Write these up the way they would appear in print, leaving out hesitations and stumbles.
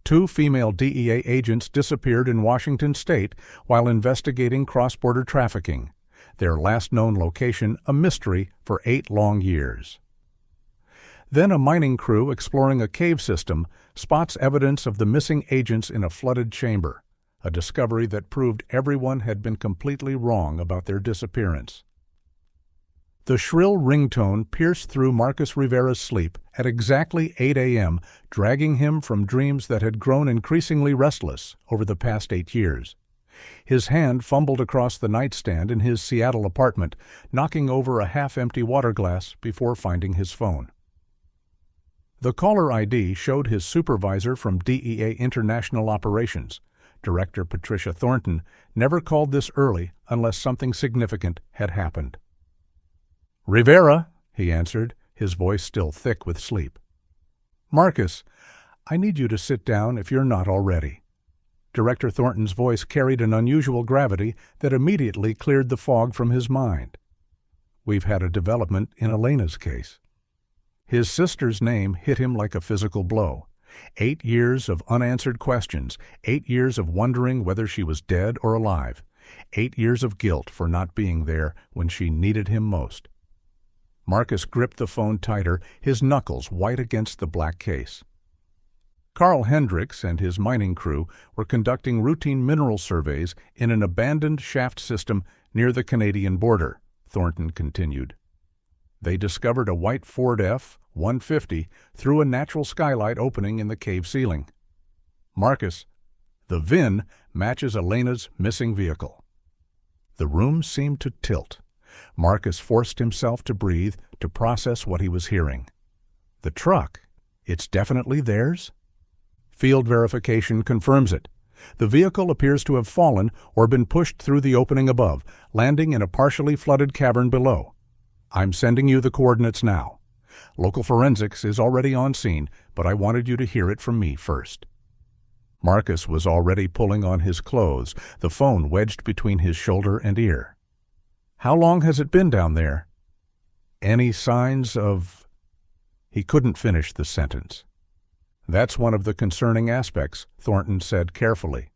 Two female DEA agents disappeared in Washington state while investigating cross-border trafficking, their last known location a mystery for 8 long years. Then a mining crew exploring a cave system spots evidence of the missing agents in a flooded chamber, a discovery that proved everyone had been completely wrong about their disappearance. The shrill ringtone pierced through Marcus Rivera's sleep at exactly 8 a.m., dragging him from dreams that had grown increasingly restless over the past 8 years. His hand fumbled across the nightstand in his Seattle apartment, knocking over a half-empty water glass before finding his phone. The caller ID showed his supervisor from DEA International Operations. Director Patricia Thornton never called this early unless something significant had happened. "Rivera," he answered, his voice still thick with sleep. "Marcus, I need you to sit down if you're not already." Director Thornton's voice carried an unusual gravity that immediately cleared the fog from his mind. "We've had a development in Elena's case." His sister's name hit him like a physical blow. 8 years of unanswered questions, 8 years of wondering whether she was dead or alive, 8 years of guilt for not being there when she needed him most. Marcus gripped the phone tighter, his knuckles white against the black case. Carl Hendricks and his mining crew were conducting routine mineral surveys in an abandoned shaft system near the Canadian border, Thornton continued. They discovered a white Ford F-150 through a natural skylight opening in the cave ceiling. "Marcus, the VIN matches Elena's missing vehicle." The room seemed to tilt. Marcus forced himself to breathe, to process what he was hearing. "The truck, it's definitely theirs?" "Field verification confirms it. The vehicle appears to have fallen or been pushed through the opening above, landing in a partially flooded cavern below. I'm sending you the coordinates now. Local forensics is already on scene, but I wanted you to hear it from me first." Marcus was already pulling on his clothes, the phone wedged between his shoulder and ear. "How long has it been down there?" "Any signs of—" He couldn't finish the sentence. "That's one of the concerning aspects," Thornton said carefully.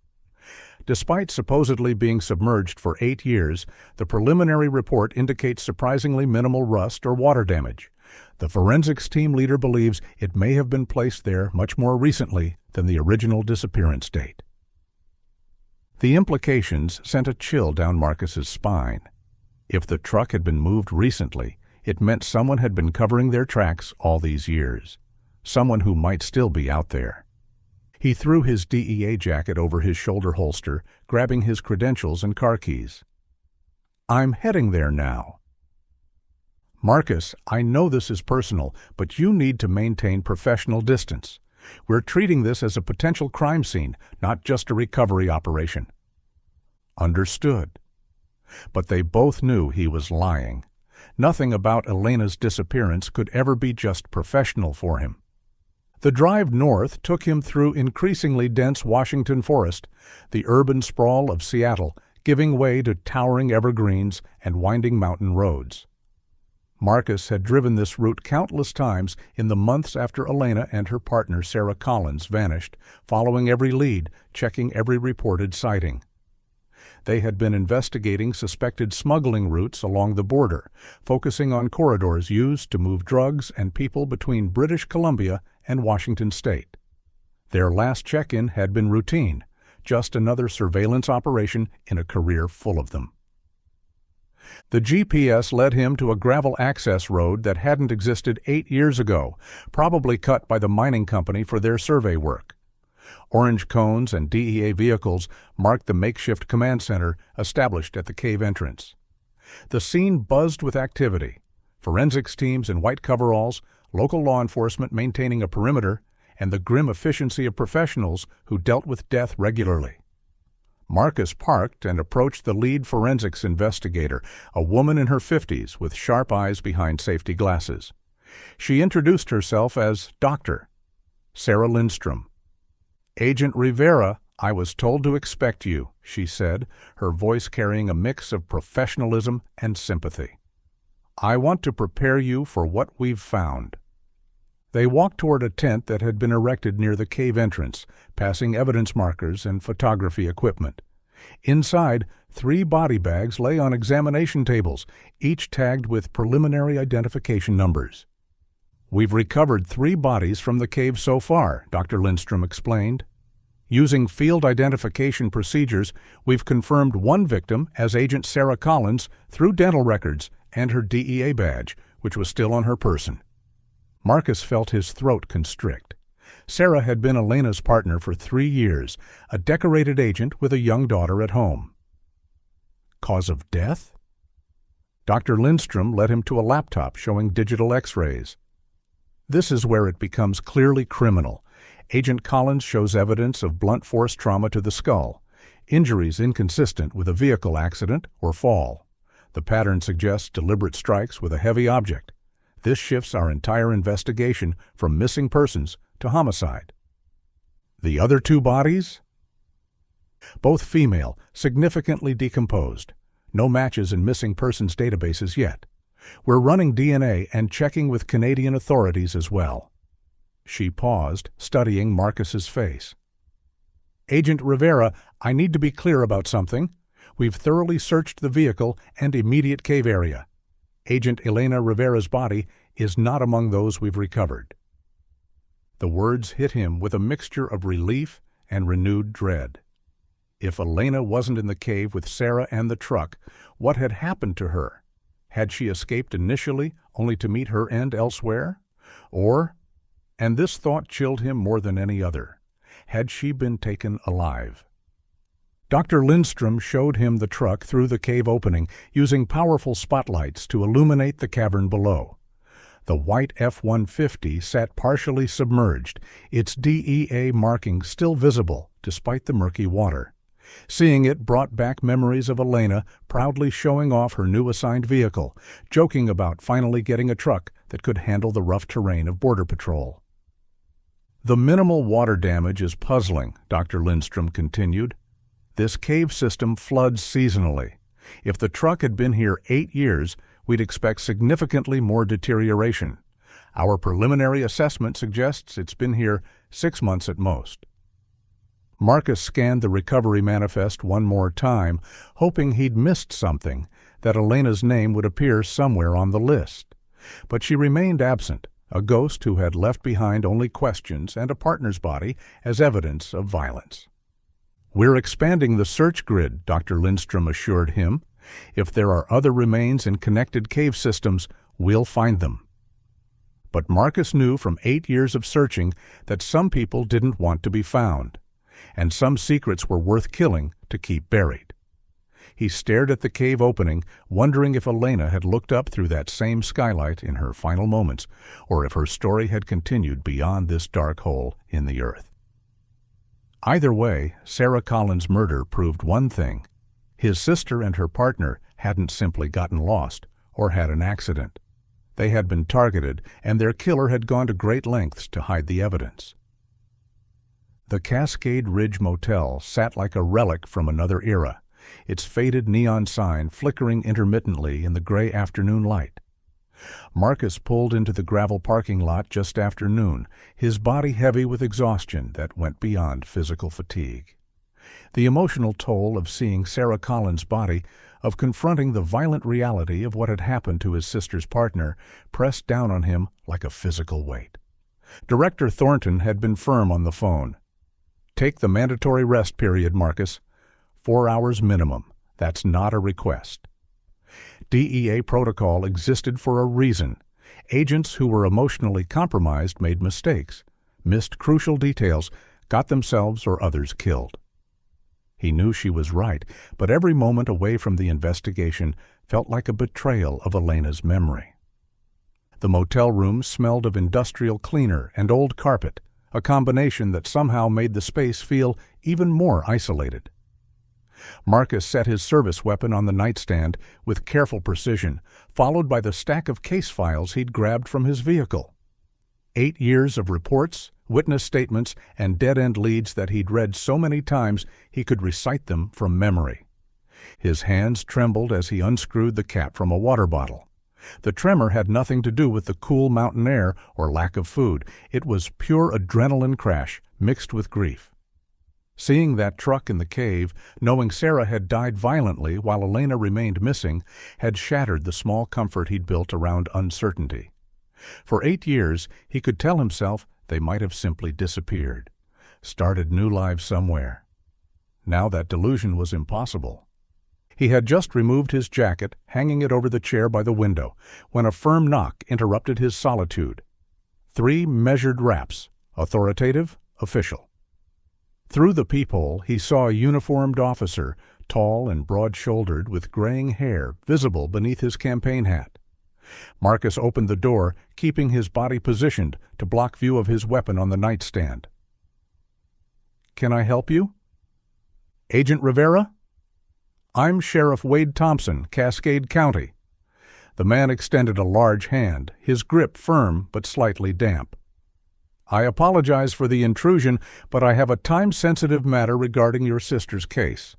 Despite supposedly being submerged for 8 years, the preliminary report indicates surprisingly minimal rust or water damage. The forensics team leader believes it may have been placed there much more recently than the original disappearance date. The implications sent a chill down Marcus's spine. If the truck had been moved recently, it meant someone had been covering their tracks all these years. Someone who might still be out there. He threw his DEA jacket over his shoulder holster, grabbing his credentials and car keys. "I'm heading there now." "Marcus, I know this is personal, but you need to maintain professional distance. We're treating this as a potential crime scene, not just a recovery operation." "Understood." But they both knew he was lying. Nothing about Elena's disappearance could ever be just professional for him. The drive north took him through increasingly dense Washington forest, the urban sprawl of Seattle giving way to towering evergreens and winding mountain roads. Marcus had driven this route countless times in the months after Elena and her partner Sarah Collins vanished, following every lead, checking every reported sighting. They had been investigating suspected smuggling routes along the border, focusing on corridors used to move drugs and people between British Columbia and Washington state. Their last check-in had been routine, just another surveillance operation in a career full of them. The GPS led him to a gravel access road that hadn't existed 8 years ago, probably cut by the mining company for their survey work. Orange cones and DEA vehicles marked the makeshift command center established at the cave entrance. The scene buzzed with activity. Forensics teams in white coveralls, local law enforcement maintaining a perimeter, and the grim efficiency of professionals who dealt with death regularly. Marcus parked and approached the lead forensics investigator, a woman in her 50s with sharp eyes behind safety glasses. She introduced herself as Dr. Sarah Lindstrom. "Agent Rivera, I was told to expect you," she said, her voice carrying a mix of professionalism and sympathy. "I want to prepare you for what we've found." They walked toward a tent that had been erected near the cave entrance, passing evidence markers and photography equipment. Inside, 3 body bags lay on examination tables, each tagged with preliminary identification numbers. "We've recovered 3 bodies from the cave so far," Dr. Lindstrom explained. "Using field identification procedures, we've confirmed one victim as Agent Sarah Collins through dental records and her DEA badge, which was still on her person." Marcus felt his throat constrict. Sarah had been Elena's partner for 3 years, a decorated agent with a young daughter at home. Cause of death? Dr. Lindstrom led him to a laptop showing digital X-rays. This is where it becomes clearly criminal. Agent Collins shows evidence of blunt force trauma to the skull, injuries inconsistent with a vehicle accident or fall. The pattern suggests deliberate strikes with a heavy object. This shifts our entire investigation from missing persons to homicide. The other 2 bodies? Both female, significantly decomposed. No matches in missing persons databases yet. We're running DNA and checking with Canadian authorities as well. She paused, studying Marcus's face. "Agent Rivera, I need to be clear about something. We've thoroughly searched the vehicle and immediate cave area. Agent Elena Rivera's body is not among those we've recovered." The words hit him with a mixture of relief and renewed dread. If Elena wasn't in the cave with Sarah and the truck, what had happened to her? Had she escaped initially, only to meet her end elsewhere? Or, and this thought chilled him more than any other, had she been taken alive? Dr. Lindstrom showed him the truck through the cave opening, using powerful spotlights to illuminate the cavern below. The white F-150 sat partially submerged, its DEA marking still visible despite the murky water. Seeing it brought back memories of Elena proudly showing off her new assigned vehicle, joking about finally getting a truck that could handle the rough terrain of Border Patrol. "The minimal water damage is puzzling," Dr. Lindstrom continued. "This cave system floods seasonally. If the truck had been here 8 years, we'd expect significantly more deterioration. Our preliminary assessment suggests it's been here 6 months at most." Marcus scanned the recovery manifest one more time, hoping he'd missed something, that Elena's name would appear somewhere on the list. But she remained absent, a ghost who had left behind only questions and a partner's body as evidence of violence. "We're expanding the search grid," Dr. Lindstrom assured him. "If there are other remains in connected cave systems, we'll find them." But Marcus knew from 8 years of searching that some people didn't want to be found, and some secrets were worth killing to keep buried. He stared at the cave opening, wondering if Elena had looked up through that same skylight in her final moments, or if her story had continued beyond this dark hole in the earth. Either way, Sarah Collins' murder proved one thing. His sister and her partner hadn't simply gotten lost or had an accident. They had been targeted, and their killer had gone to great lengths to hide the evidence. The Cascade Ridge Motel sat like a relic from another era, its faded neon sign flickering intermittently in the gray afternoon light. Marcus pulled into the gravel parking lot just after noon, his body heavy with exhaustion that went beyond physical fatigue. The emotional toll of seeing Sarah Collins' body, of confronting the violent reality of what had happened to his sister's partner, pressed down on him like a physical weight. Director Thornton had been firm on the phone. "Take the mandatory rest period, Marcus. 4 hours minimum. That's not a request." DEA protocol existed for a reason. Agents who were emotionally compromised made mistakes, missed crucial details, got themselves or others killed. He knew she was right, but every moment away from the investigation felt like a betrayal of Elena's memory. The motel room smelled of industrial cleaner and old carpet, a combination that somehow made the space feel even more isolated. Marcus set his service weapon on the nightstand with careful precision, followed by the stack of case files he'd grabbed from his vehicle. 8 years of reports, witness statements, and dead-end leads that he'd read so many times he could recite them from memory. His hands trembled as he unscrewed the cap from a water bottle. The tremor had nothing to do with the cool mountain air or lack of food. It was pure adrenaline crash mixed with grief. Seeing that truck in the cave, knowing Sarah had died violently while Elena remained missing, had shattered the small comfort he'd built around uncertainty. For 8 years, he could tell himself they might have simply disappeared, started new lives somewhere. Now that delusion was impossible. He had just removed his jacket, hanging it over the chair by the window, when a firm knock interrupted his solitude. 3 measured raps, authoritative, official. Through the peephole, he saw a uniformed officer, tall and broad-shouldered, with graying hair visible beneath his campaign hat. Marcus opened the door, keeping his body positioned to block view of his weapon on the nightstand. "Can I help you?" "Agent Rivera?" "I'm Sheriff Wade Thompson, Cascade County." The man extended a large hand, his grip firm but slightly damp. "I apologize for the intrusion, but I have a time-sensitive matter regarding your sister's case."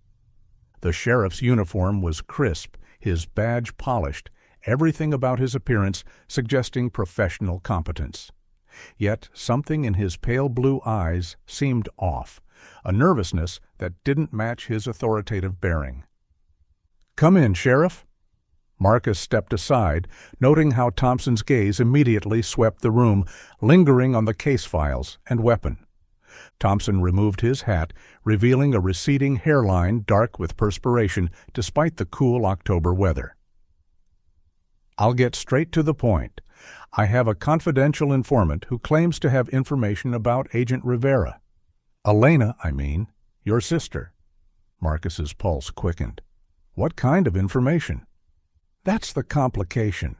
The sheriff's uniform was crisp, his badge polished, everything about his appearance suggesting professional competence. Yet something in his pale blue eyes seemed off, a nervousness that didn't match his authoritative bearing. "Come in, Sheriff." Marcus stepped aside, noting how Thompson's gaze immediately swept the room, lingering on the case files and weapon. Thompson removed his hat, revealing a receding hairline dark with perspiration despite the cool October weather. "I'll get straight to the point. I have a confidential informant who claims to have information about Agent Rivera. Elena, I mean, your sister." Marcus's pulse quickened. "What kind of information?" "That's the complication."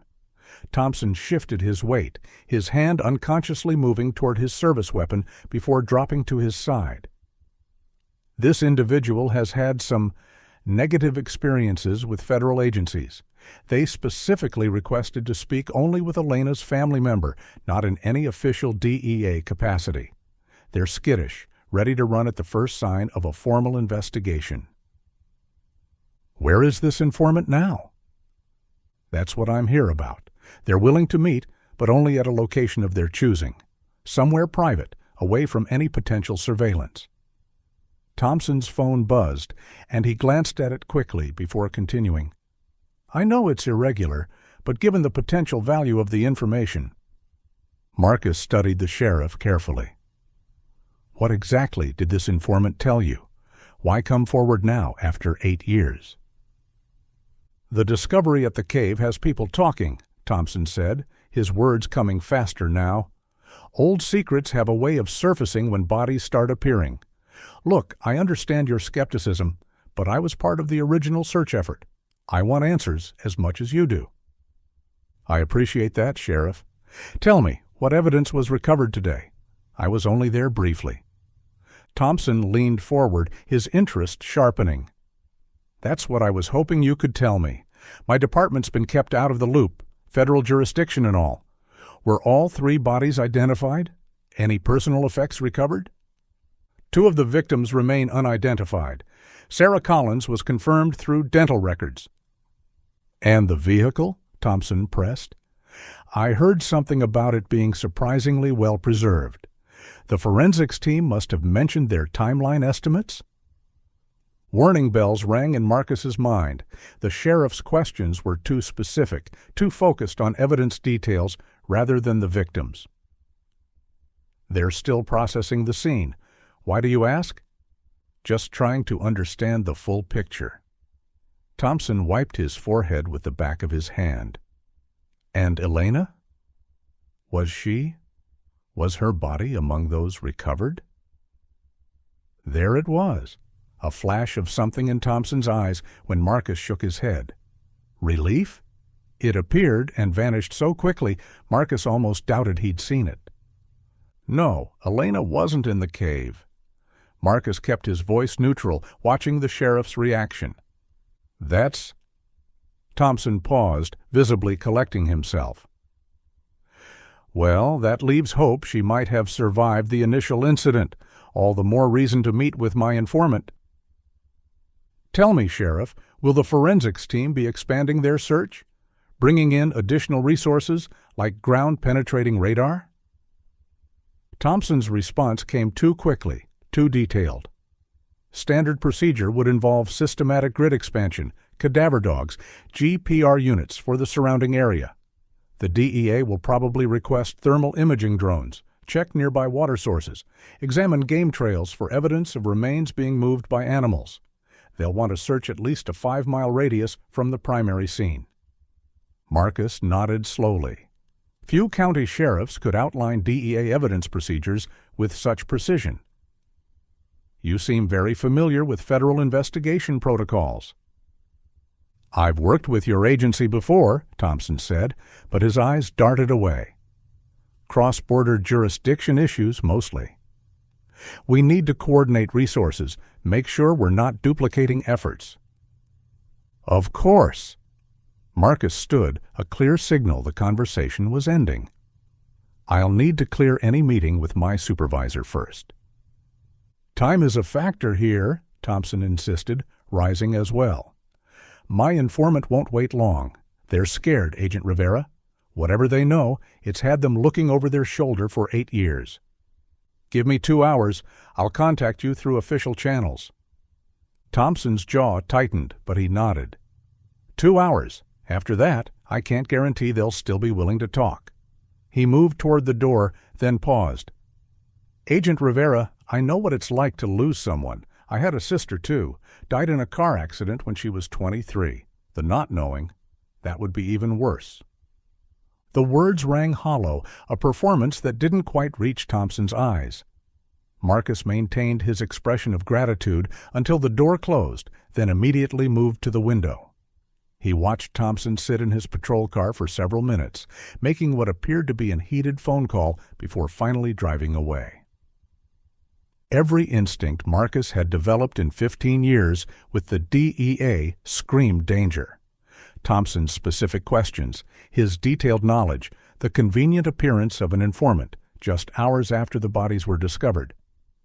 Thompson shifted his weight, his hand unconsciously moving toward his service weapon before dropping to his side. "This individual has had some negative experiences with federal agencies. They specifically requested to speak only with Elena's family member, not in any official DEA capacity. They're skittish, ready to run at the first sign of a formal investigation." "Where is this informant now?" "That's what I'm here about. They're willing to meet, but only at a location of their choosing. Somewhere private, away from any potential surveillance." Thompson's phone buzzed, and he glanced at it quickly before continuing. "I know it's irregular, but given the potential value of the information—" Marcus studied the sheriff carefully. "What exactly did this informant tell you? Why come forward now after 8 years?" "The discovery at the cave has people talking," Thompson said, his words coming faster now. "Old secrets have a way of surfacing when bodies start appearing. Look, I understand your skepticism, but I was part of the original search effort. I want answers as much as you do." "I appreciate that, Sheriff. Tell me, what evidence was recovered today? I was only there briefly." Thompson leaned forward, his interest sharpening. "That's what I was hoping you could tell me. My department's been kept out of the loop, federal jurisdiction and all. Were all 3 bodies identified? Any personal effects recovered?" "2 of the victims remain unidentified. Sarah Collins was confirmed through dental records." "And the vehicle?" Thompson pressed. "I heard something about it being surprisingly well preserved. The forensics team must have mentioned their timeline estimates?" Warning bells rang in Marcus's mind. The sheriff's questions were too specific, too focused on evidence details rather than the victims. "They're still processing the scene. Why do you ask?" "Just trying to understand the full picture." Thompson wiped his forehead with the back of his hand. "And Elena? Was her body among those recovered?" There it was. A flash of something in Thompson's eyes when Marcus shook his head. Relief? It appeared and vanished so quickly, Marcus almost doubted he'd seen it. No, Elena wasn't in the cave. Marcus kept his voice neutral, watching the sheriff's reaction. "That's—" Thompson paused, visibly collecting himself. "Well, that leaves hope she might have survived the initial incident. All the more reason to meet with my informant." "Tell me, Sheriff, will the forensics team be expanding their search? bringing in additional resources like ground-penetrating radar? Thompson's response came too quickly, too detailed. Standard procedure would involve systematic grid expansion, cadaver dogs, GPR units for the surrounding area. The DEA will probably request thermal imaging drones, check nearby water sources, examine game trails for evidence of remains being moved by animals. They'll want to search at least a 5-mile radius from the primary scene. Marcus nodded slowly. Few county sheriffs could outline DEA evidence procedures with such precision. You seem very familiar with federal investigation protocols. I've worked with your agency before, Thompson said, but his eyes darted away. Cross-border jurisdiction issues, mostly. We need to coordinate resources, make sure we're not duplicating efforts. Of course. Marcus stood, a clear signal the conversation was ending. I'll need to clear any meeting with my supervisor first. Time is a factor here, Thompson insisted, rising as well. My informant won't wait long. They're scared, Agent Rivera. Whatever they know, it's had them looking over their shoulder for 8 years. Give me 2 hours. I'll contact you through official channels. Thompson's jaw tightened, but he nodded. 2 hours. After that, I can't guarantee they'll still be willing to talk. He moved toward the door, then paused. Agent Rivera, I know what it's like to lose someone. I had a sister, too. Died in a car accident when she was 23. The not knowing, that would be even worse. The words rang hollow, a performance that didn't quite reach Thompson's eyes. Marcus maintained his expression of gratitude until the door closed, then immediately moved to the window. He watched Thompson sit in his patrol car for several minutes, making what appeared to be a heated phone call before finally driving away. Every instinct Marcus had developed in 15 years with the DEA screamed danger. Thompson's specific questions, his detailed knowledge, the convenient appearance of an informant just hours after the bodies were discovered.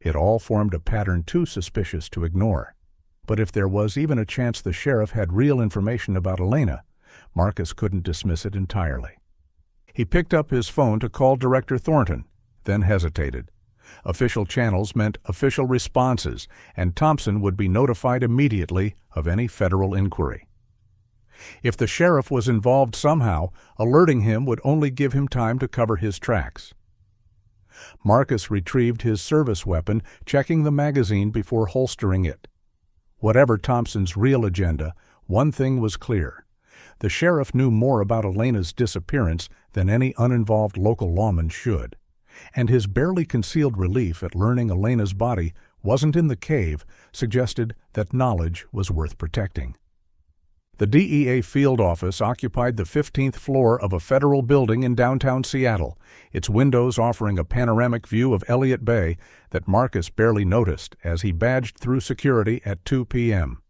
It all formed a pattern too suspicious to ignore. But if there was even a chance the sheriff had real information about Elena, Marcus couldn't dismiss it entirely. He picked up his phone to call Director Thornton, then hesitated. Official channels meant official responses, and Thompson would be notified immediately of any federal inquiry. If the sheriff was involved somehow, alerting him would only give him time to cover his tracks. Marcus retrieved his service weapon, checking the magazine before holstering it. Whatever Thompson's real agenda, one thing was clear. The sheriff knew more about Elena's disappearance than any uninvolved local lawman should, and his barely concealed relief at learning Elena's body wasn't in the cave suggested that knowledge was worth protecting. The DEA field office occupied the 15th floor of a federal building in downtown Seattle, its windows offering a panoramic view of Elliott Bay that Marcus barely noticed as he badged through security at 2 p.m.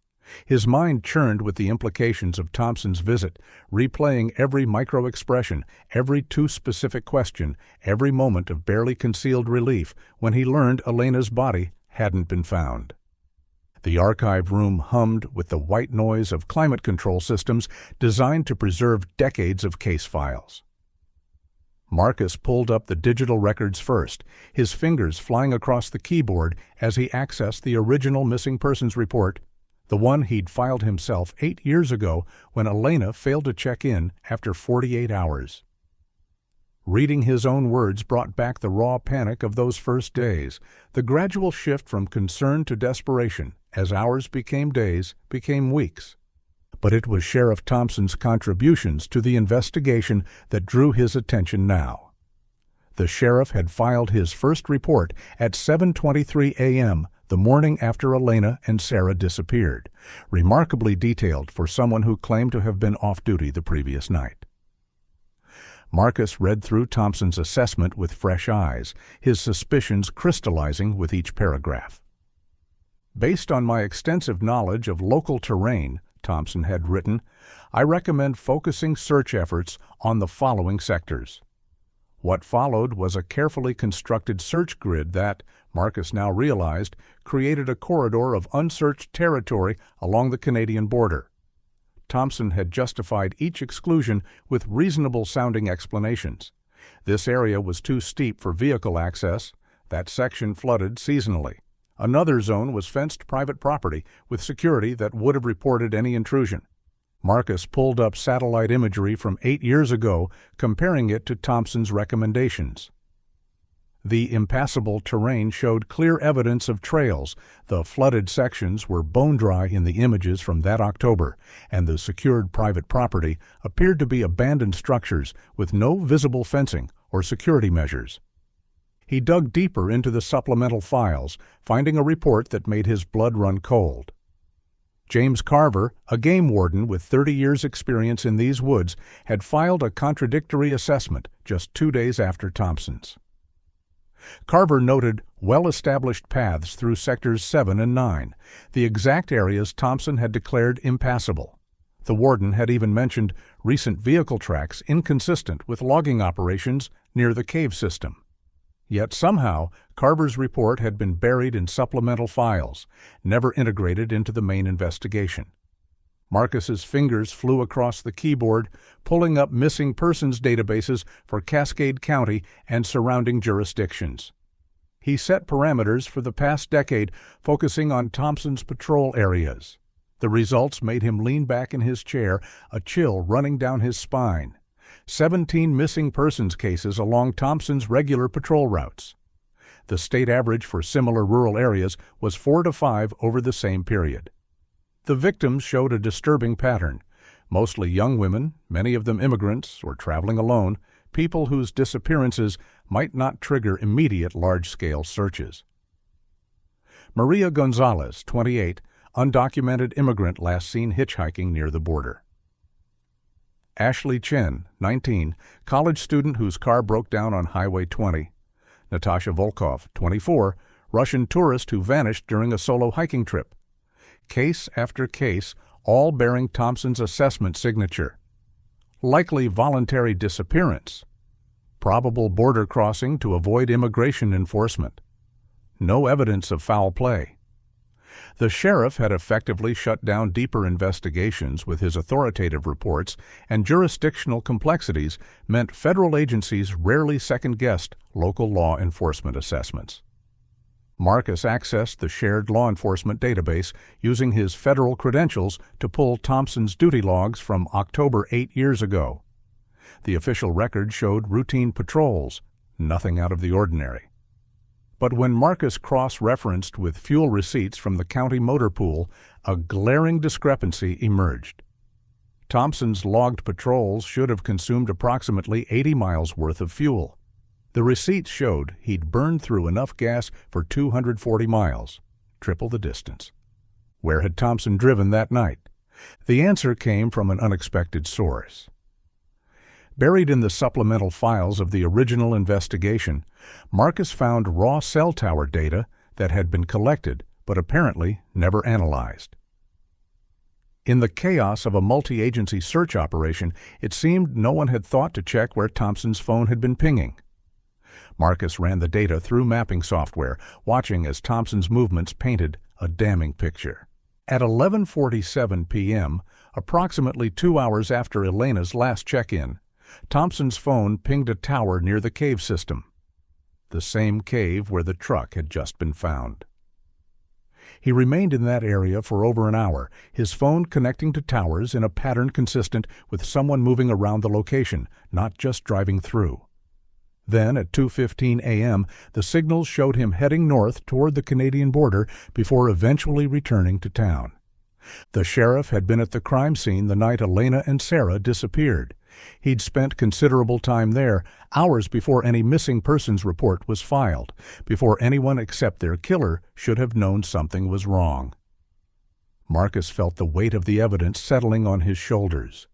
His mind churned with the implications of Thompson's visit, replaying every micro-expression, every too-specific question, every moment of barely concealed relief when he learned Elena's body hadn't been found. The archive room hummed with the white noise of climate control systems designed to preserve decades of case files. Marcus pulled up the digital records first, his fingers flying across the keyboard as he accessed the original missing persons report, the one he'd filed himself 8 years ago when Elena failed to check in after 48 hours. Reading his own words brought back the raw panic of those first days, the gradual shift from concern to desperation as hours became days, became weeks. But it was Sheriff Thompson's contributions to the investigation that drew his attention now. The sheriff had filed his first report at 7:23 a.m. the morning after Elena and Sarah disappeared, remarkably detailed for someone who claimed to have been off duty the previous night. Marcus read through Thompson's assessment with fresh eyes, his suspicions crystallizing with each paragraph. Based on my extensive knowledge of local terrain, Thompson had written, I recommend focusing search efforts on the following sectors. What followed was a carefully constructed search grid that, Marcus now realized, created a corridor of unsearched territory along the Canadian border. Thompson had justified each exclusion with reasonable-sounding explanations. This area was too steep for vehicle access. That section flooded seasonally. Another zone was fenced private property with security that would have reported any intrusion. Marcus pulled up satellite imagery from 8 years ago, comparing it to Thompson's recommendations. The impassable terrain showed clear evidence of trails. The flooded sections were bone-dry in the images from that October, and the secured private property appeared to be abandoned structures with no visible fencing or security measures. He dug deeper into the supplemental files, finding a report that made his blood run cold. James Carver, a game warden with 30 years' experience in these woods, had filed a contradictory assessment just 2 days after Thompson's. Carver noted well-established paths through Sectors 7 and 9, the exact areas Thompson had declared impassable. The warden had even mentioned recent vehicle tracks inconsistent with logging operations near the cave system. Yet somehow, Carver's report had been buried in supplemental files, never integrated into the main investigation. Marcus's fingers flew across the keyboard, pulling up missing persons databases for Cascade County and surrounding jurisdictions. He set parameters for the past decade, focusing on Thompson's patrol areas. The results made him lean back in his chair, a chill running down his spine. 17 missing persons cases along Thompson's regular patrol routes. The state average for similar rural areas was 4 to 5 over the same period. The victims showed a disturbing pattern. Mostly young women, many of them immigrants or traveling alone, people whose disappearances might not trigger immediate large-scale searches. Maria Gonzalez, 28, undocumented immigrant last seen hitchhiking near the border. Ashley Chen, 19, college student whose car broke down on Highway 20. Natasha Volkov, 24, Russian tourist who vanished during a solo hiking trip. Case after case, all bearing Thompson's assessment signature. Likely voluntary disappearance. Probable border crossing to avoid immigration enforcement. No evidence of foul play. The sheriff had effectively shut down deeper investigations with his authoritative reports, and jurisdictional complexities meant federal agencies rarely second-guessed local law enforcement assessments. Marcus accessed the shared law enforcement database using his federal credentials to pull Thompson's duty logs from October 8 years ago. The official record showed routine patrols, nothing out of the ordinary. But when Marcus cross-referenced with fuel receipts from the county motor pool, a glaring discrepancy emerged. Thompson's logged patrols should have consumed approximately 80 miles worth of fuel. The receipts showed he'd burned through enough gas for 240 miles, triple the distance. Where had Thompson driven that night? The answer came from an unexpected source. Buried in the supplemental files of the original investigation, Marcus found raw cell tower data that had been collected but apparently never analyzed. In the chaos of a multi-agency search operation, it seemed no one had thought to check where Thompson's phone had been pinging. Marcus ran the data through mapping software, watching as Thompson's movements painted a damning picture. At 11:47 p.m., approximately 2 hours after Elena's last check-in, Thompson's phone pinged a tower near the cave system, the same cave where the truck had just been found. He remained in that area for over an hour, his phone connecting to towers in a pattern consistent with someone moving around the location, not just driving through. Then, at 2:15 a.m., the signals showed him heading north toward the Canadian border before eventually returning to town. The sheriff had been at the crime scene the night Elena and Sarah disappeared. He'd spent considerable time there, hours before any missing persons report was filed, before anyone except their killer should have known something was wrong. Marcus felt the weight of the evidence settling on his shoulders.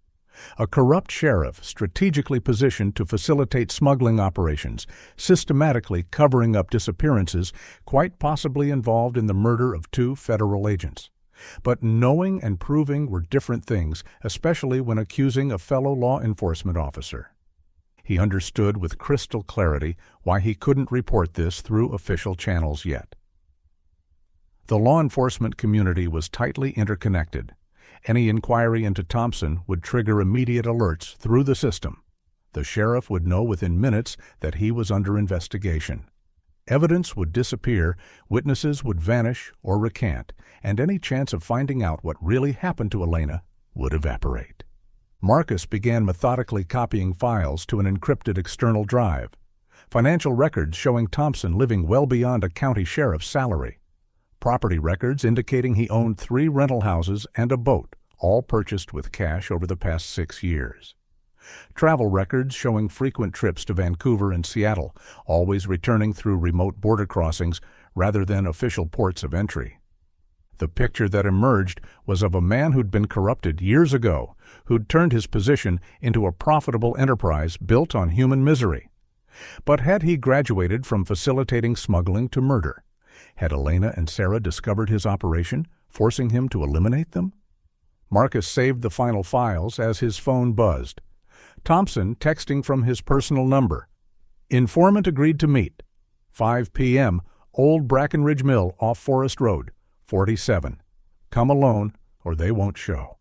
A corrupt sheriff strategically positioned to facilitate smuggling operations, systematically covering up disappearances, quite possibly involved in the murder of 2 federal agents. But knowing and proving were different things, especially when accusing a fellow law enforcement officer. He understood with crystal clarity why he couldn't report this through official channels yet. The law enforcement community was tightly interconnected. Any inquiry into Thompson would trigger immediate alerts through the system. The sheriff would know within minutes that he was under investigation. Evidence would disappear, witnesses would vanish or recant, and any chance of finding out what really happened to Elena would evaporate. Marcus began methodically copying files to an encrypted external drive. Financial records showing Thompson living well beyond a county sheriff's salary. Property records indicating he owned 3 rental houses and a boat, all purchased with cash over the past 6 years. Travel records showing frequent trips to Vancouver and Seattle, always returning through remote border crossings rather than official ports of entry. The picture that emerged was of a man who'd been corrupted years ago, who'd turned his position into a profitable enterprise built on human misery. But had he graduated from facilitating smuggling to murder? Had Elena and Sarah discovered his operation, forcing him to eliminate them? Marcus saved the final files as his phone buzzed. Thompson texting from his personal number. Informant agreed to meet. 5 p.m., Old Brackenridge Mill off Forest Road, 47. Come alone or they won't show.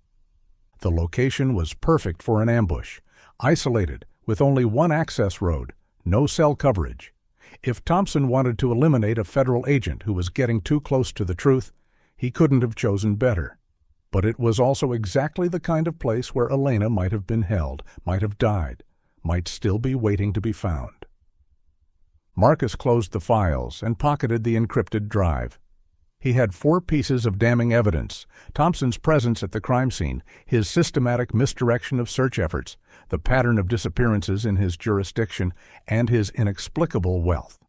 The location was perfect for an ambush. Isolated, with only one access road, no cell coverage. If Thompson wanted to eliminate a federal agent who was getting too close to the truth, he couldn't have chosen better. But it was also exactly the kind of place where Elena might have been held, might have died, might still be waiting to be found. Marcus closed the files and pocketed the encrypted drive. He had 4 pieces of damning evidence: Thompson's presence at the crime scene, his systematic misdirection of search efforts, the pattern of disappearances in his jurisdiction, and his inexplicable wealth.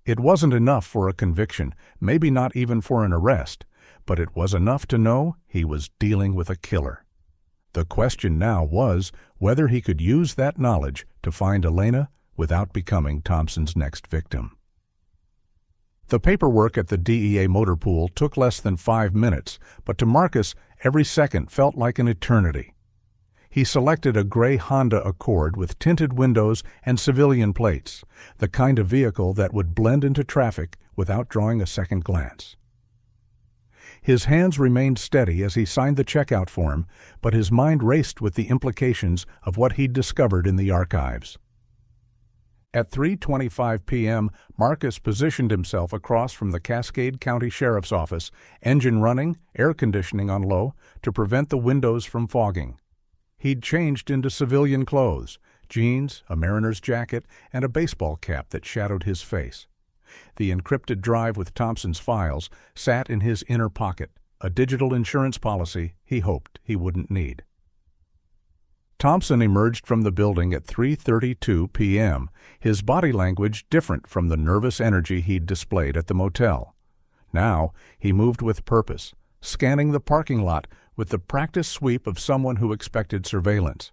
It wasn't enough for a conviction, maybe not even for an arrest, but it was enough to know he was dealing with a killer. The question now was whether he could use that knowledge to find Elena without becoming Thompson's next victim. The paperwork at the DEA motor pool took less than 5 minutes, but to Marcus, every second felt like an eternity. He selected a gray Honda Accord with tinted windows and civilian plates, the kind of vehicle that would blend into traffic without drawing a second glance. His hands remained steady as he signed the checkout form, but his mind raced with the implications of what he'd discovered in the archives. At 3:25 p.m., Marcus positioned himself across from the Cascade County Sheriff's Office, engine running, air conditioning on low, to prevent the windows from fogging. He'd changed into civilian clothes, jeans, a mariner's jacket, and a baseball cap that shadowed his face. The encrypted drive with Thompson's files sat in his inner pocket, a digital insurance policy he hoped he wouldn't need. Thompson emerged from the building at 3:32 p.m., his body language different from the nervous energy he'd displayed at the motel. Now he moved with purpose, scanning the parking lot with the practiced sweep of someone who expected surveillance.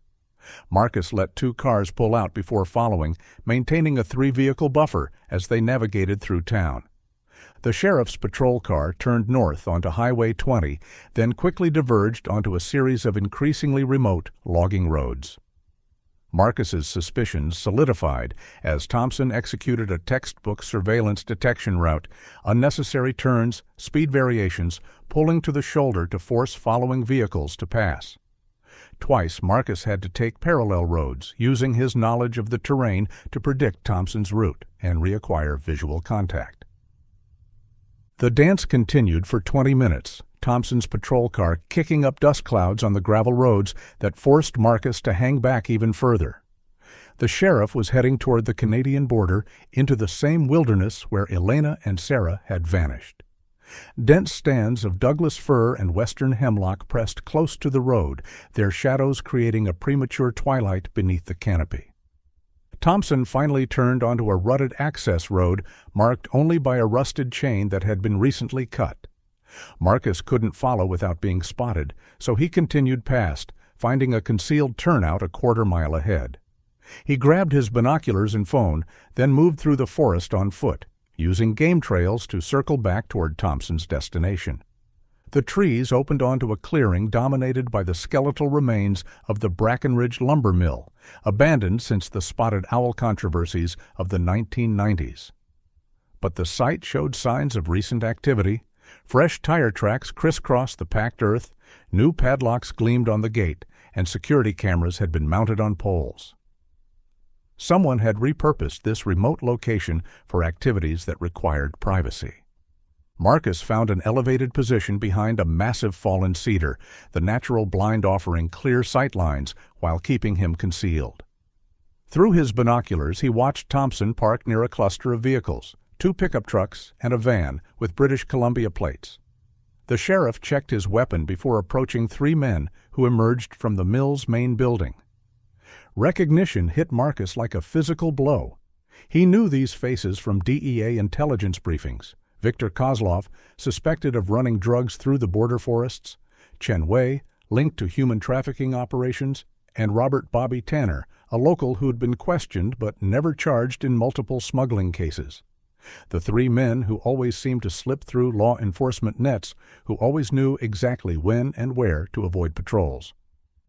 Marcus let 2 cars pull out before following, maintaining a 3-vehicle buffer as they navigated through town. The sheriff's patrol car turned north onto Highway 20, then quickly diverged onto a series of increasingly remote logging roads. Marcus's suspicions solidified as Thompson executed a textbook surveillance detection route, unnecessary turns, speed variations, pulling to the shoulder to force following vehicles to pass. Twice Marcus had to take parallel roads, using his knowledge of the terrain to predict Thompson's route and reacquire visual contact. The dance continued for 20 minutes, Thompson's patrol car kicking up dust clouds on the gravel roads that forced Marcus to hang back even further. The sheriff was heading toward the Canadian border into the same wilderness where Elena and Sarah had vanished. Dense stands of Douglas fir and western hemlock pressed close to the road, their shadows creating a premature twilight beneath the canopy. Thompson finally turned onto a rutted access road marked only by a rusted chain that had been recently cut. Marcus couldn't follow without being spotted, so he continued past, finding a concealed turnout a quarter-mile ahead. He grabbed his binoculars and phone, then moved through the forest on foot, using game trails to circle back toward Thompson's destination. The trees opened onto a clearing dominated by the skeletal remains of the Brackenridge lumber mill, abandoned since the spotted owl controversies of the 1990s. But the site showed signs of recent activity, Fresh tire tracks crisscrossed the packed earth, new padlocks gleamed on the gate, and security cameras had been mounted on poles. Someone had repurposed this remote location for activities that required privacy. Marcus found an elevated position behind a massive fallen cedar, the natural blind offering clear sight lines while keeping him concealed. Through his binoculars, he watched Thompson park near a cluster of vehicles, 2 pickup trucks and a van with British Columbia plates. The sheriff checked his weapon before approaching 3 men who emerged from the mill's main building. Recognition hit Marcus like a physical blow. He knew these faces from DEA intelligence briefings. Victor Kozlov, suspected of running drugs through the border forests, Chen Wei, linked to human trafficking operations, and Robert Bobby Tanner, a local who'd been questioned but never charged in multiple smuggling cases. The 3 men who always seemed to slip through law enforcement nets, who always knew exactly when and where to avoid patrols.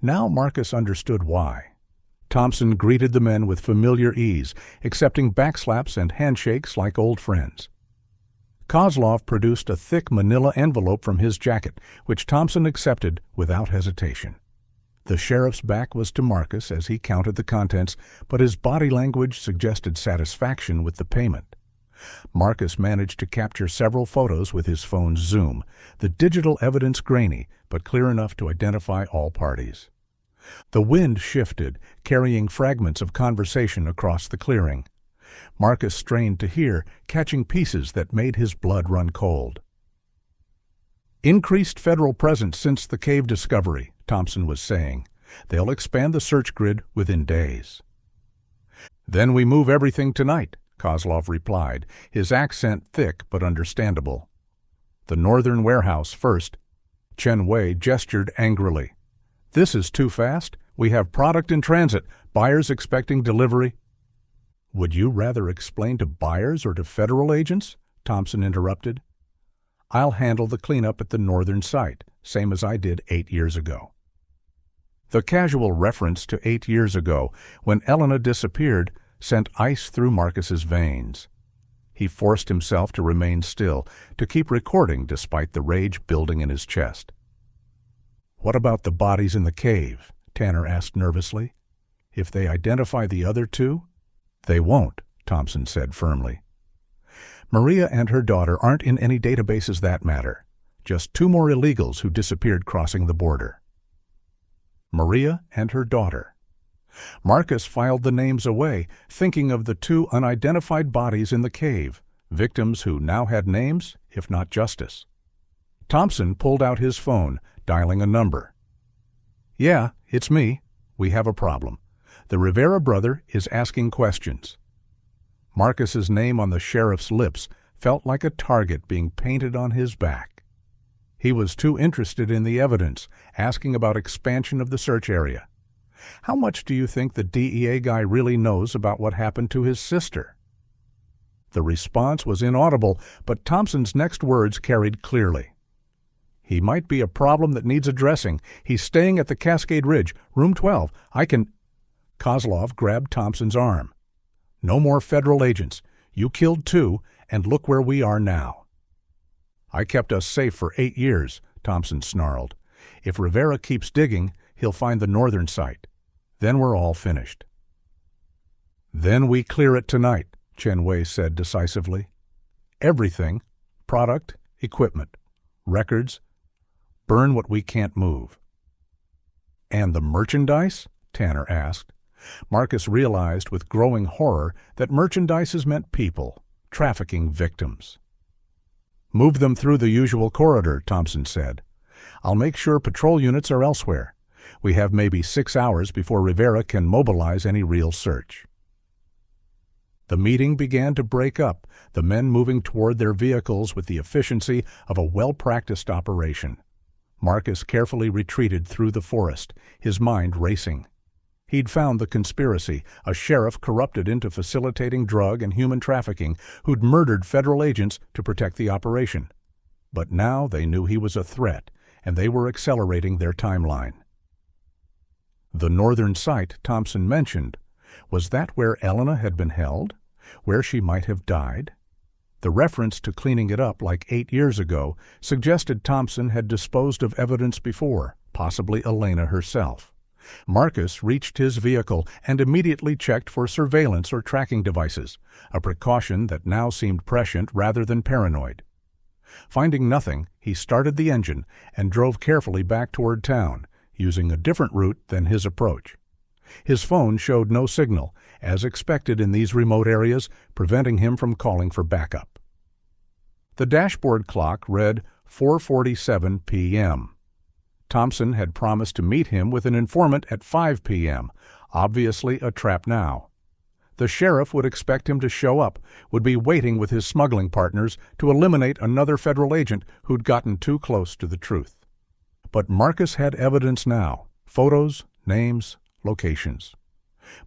Now Marcus understood why. Thompson greeted the men with familiar ease, accepting backslaps and handshakes like old friends. Kozlov produced a thick manila envelope from his jacket, which Thompson accepted without hesitation. The sheriff's back was to Marcus as he counted the contents, but his body language suggested satisfaction with the payment. Marcus managed to capture several photos with his phone's zoom, the digital evidence grainy, but clear enough to identify all parties. The wind shifted, carrying fragments of conversation across the clearing. Marcus strained to hear, catching pieces that made his blood run cold. "Increased federal presence since the cave discovery," Thompson was saying. "They'll expand the search grid within days." "Then we move everything tonight," Kozlov replied, his accent thick but understandable. "The northern warehouse first." Chen Wei gestured angrily. "This is too fast. We have product in transit, buyers expecting delivery." "Would you rather explain to buyers or to federal agents?" Thompson interrupted. "I'll handle the cleanup at the northern site, same as I did 8 years ago." The casual reference to 8 years ago, when Elena disappeared, sent ice through Marcus's veins. He forced himself to remain still, to keep recording despite the rage building in his chest. "What about the bodies in the cave?" Tanner asked nervously. "If they identify the other 2? "They won't," Thompson said firmly. "Maria and her daughter aren't in any databases that matter. Just 2 more illegals who disappeared crossing the border." Maria and her daughter. Marcus filed the names away, thinking of the 2 unidentified bodies in the cave, victims who now had names, if not justice. Thompson pulled out his phone, dialing a number. "Yeah, it's me. We have a problem. The Rivera brother is asking questions." Marcus's name on the sheriff's lips felt like a target being painted on his back. He was too interested in the evidence, asking about expansion of the search area. How much do you think the DEA guy really knows about what happened to his sister? The response was inaudible, but Thompson's next words carried clearly. "He might be a problem that needs addressing. He's staying at the Cascade Ridge, room 12. I can—" Kozlov grabbed Thompson's arm. "No more federal agents. You killed 2, and look where we are now." "I kept us safe for 8 years, Thompson snarled. "If Rivera keeps digging, he'll find the northern site. Then we're all finished." "Then we clear it tonight," Chen Wei said decisively. "Everything, product, equipment, records, burn what we can't move." "And the merchandise?" Tanner asked. Marcus realized with growing horror that merchandises meant people, trafficking victims. "Move them through the usual corridor," Thompson said. "I'll make sure patrol units are elsewhere. We have maybe 6 hours before Rivera can mobilize any real search." The meeting began to break up, the men moving toward their vehicles with the efficiency of a well-practiced operation. Marcus carefully retreated through the forest, his mind racing. He'd found the conspiracy, a sheriff corrupted into facilitating drug and human trafficking who'd murdered federal agents to protect the operation. But now they knew he was a threat, and they were accelerating their timeline. The northern site Thompson mentioned, was that where Elena had been held? Where she might have died? The reference to cleaning it up like 8 years ago suggested Thompson had disposed of evidence before, possibly Elena herself. Marcus reached his vehicle and immediately checked for surveillance or tracking devices, a precaution that now seemed prescient rather than paranoid. Finding nothing, he started the engine and drove carefully back toward town, using a different route than his approach. His phone showed no signal, as expected in these remote areas, preventing him from calling for backup. The dashboard clock read 4:47 p.m. Thompson had promised to meet him with an informant at 5 p.m., obviously a trap now. The sheriff would expect him to show up, would be waiting with his smuggling partners to eliminate another federal agent who'd gotten too close to the truth. But Marcus had evidence now: photos, names, locations.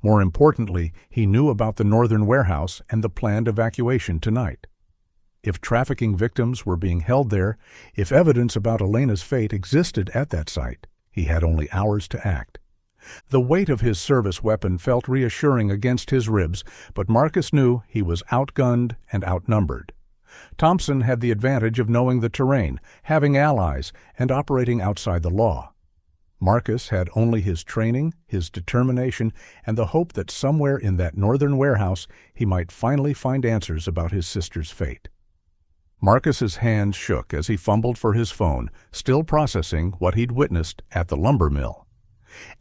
More importantly, he knew about the northern warehouse and the planned evacuation tonight. If trafficking victims were being held there, if evidence about Elena's fate existed at that site, he had only hours to act. The weight of his service weapon felt reassuring against his ribs, but Marcus knew he was outgunned and outnumbered. Thompson had the advantage of knowing the terrain, having allies, and operating outside the law. Marcus had only his training, his determination, and the hope that somewhere in that northern warehouse he might finally find answers about his sister's fate. Marcus's hands shook as he fumbled for his phone, still processing what he'd witnessed at the lumber mill.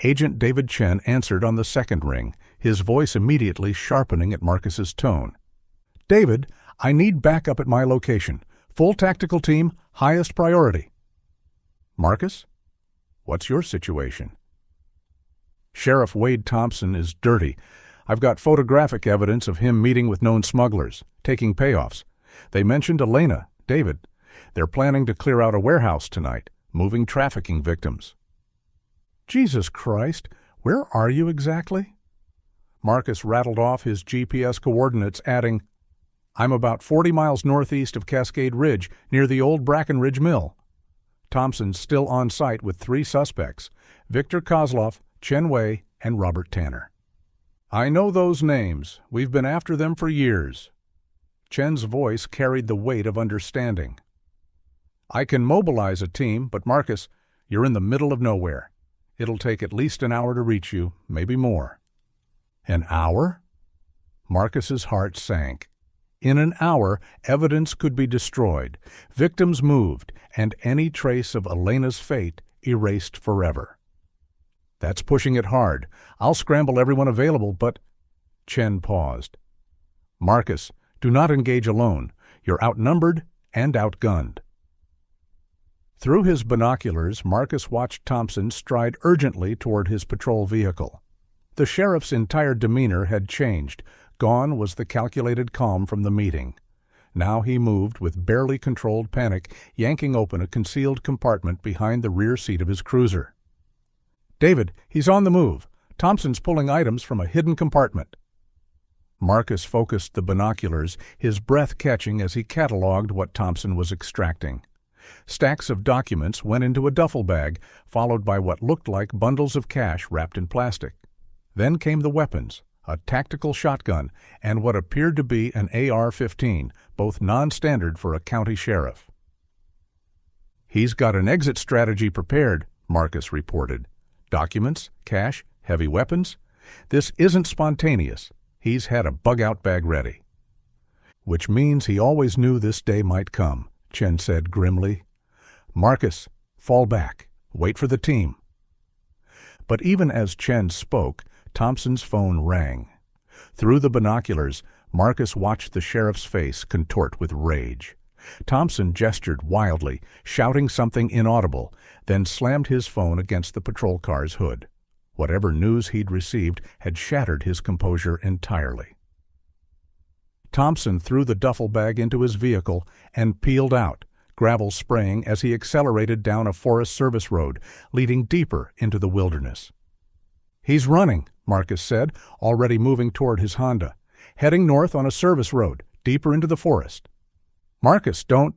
Agent David Chen answered on the second ring, his voice immediately sharpening at Marcus's tone. "David, I need backup at my location. Full tactical team, highest priority." "Marcus? What's your situation?" "Sheriff Wade Thompson is dirty. I've got photographic evidence of him meeting with known smugglers, taking payoffs. They mentioned Elena, David. They're planning to clear out a warehouse tonight, moving trafficking victims." "Jesus Christ, where are you exactly?" Marcus rattled off his GPS coordinates, adding, "I'm about 40 miles northeast of Cascade Ridge, near the old Brackenridge Mill." Thompson's still on site with 3 suspects: Victor Kozlov, Chen Wei, and Robert Tanner. "I know those names. We've been after them for years." Chen's voice carried the weight of understanding. "I can mobilize a team, but Marcus, you're in the middle of nowhere. It'll take at least an hour to reach you, maybe more." "An hour?" Marcus's heart sank. In an hour, evidence could be destroyed, victims moved, and any trace of Elena's fate erased forever. "That's pushing it hard. I'll scramble everyone available, but—" Chen paused. "Marcus, do not engage alone. You're outnumbered and outgunned." Through his binoculars, Marcus watched Thompson stride urgently toward his patrol vehicle. The sheriff's entire demeanor had changed. Gone was the calculated calm from the meeting. Now he moved with barely controlled panic, yanking open a concealed compartment behind the rear seat of his cruiser. "David, he's on the move. Thompson's pulling items from a hidden compartment." Marcus focused the binoculars, his breath catching as he cataloged what Thompson was extracting. Stacks of documents went into a duffel bag, followed by what looked like bundles of cash wrapped in plastic. Then came the weapons, a tactical shotgun, and what appeared to be an AR-15, both non-standard for a county sheriff. "He's got an exit strategy prepared," Marcus reported. "Documents, cash, heavy weapons. This isn't spontaneous. He's had a bug-out bag ready." "Which means he always knew this day might come," Chen said grimly. "Marcus, fall back. Wait for the team." But even as Chen spoke, Thompson's phone rang. Through the binoculars, Marcus watched the sheriff's face contort with rage. Thompson gestured wildly, shouting something inaudible, then slammed his phone against the patrol car's hood. Whatever news he'd received had shattered his composure entirely. Thompson threw the duffel bag into his vehicle and peeled out, gravel spraying as he accelerated down a Forest Service road, leading deeper into the wilderness. "He's running," Marcus said, already moving toward his Honda, "heading north on a service road, deeper into the forest." "Marcus, don't—"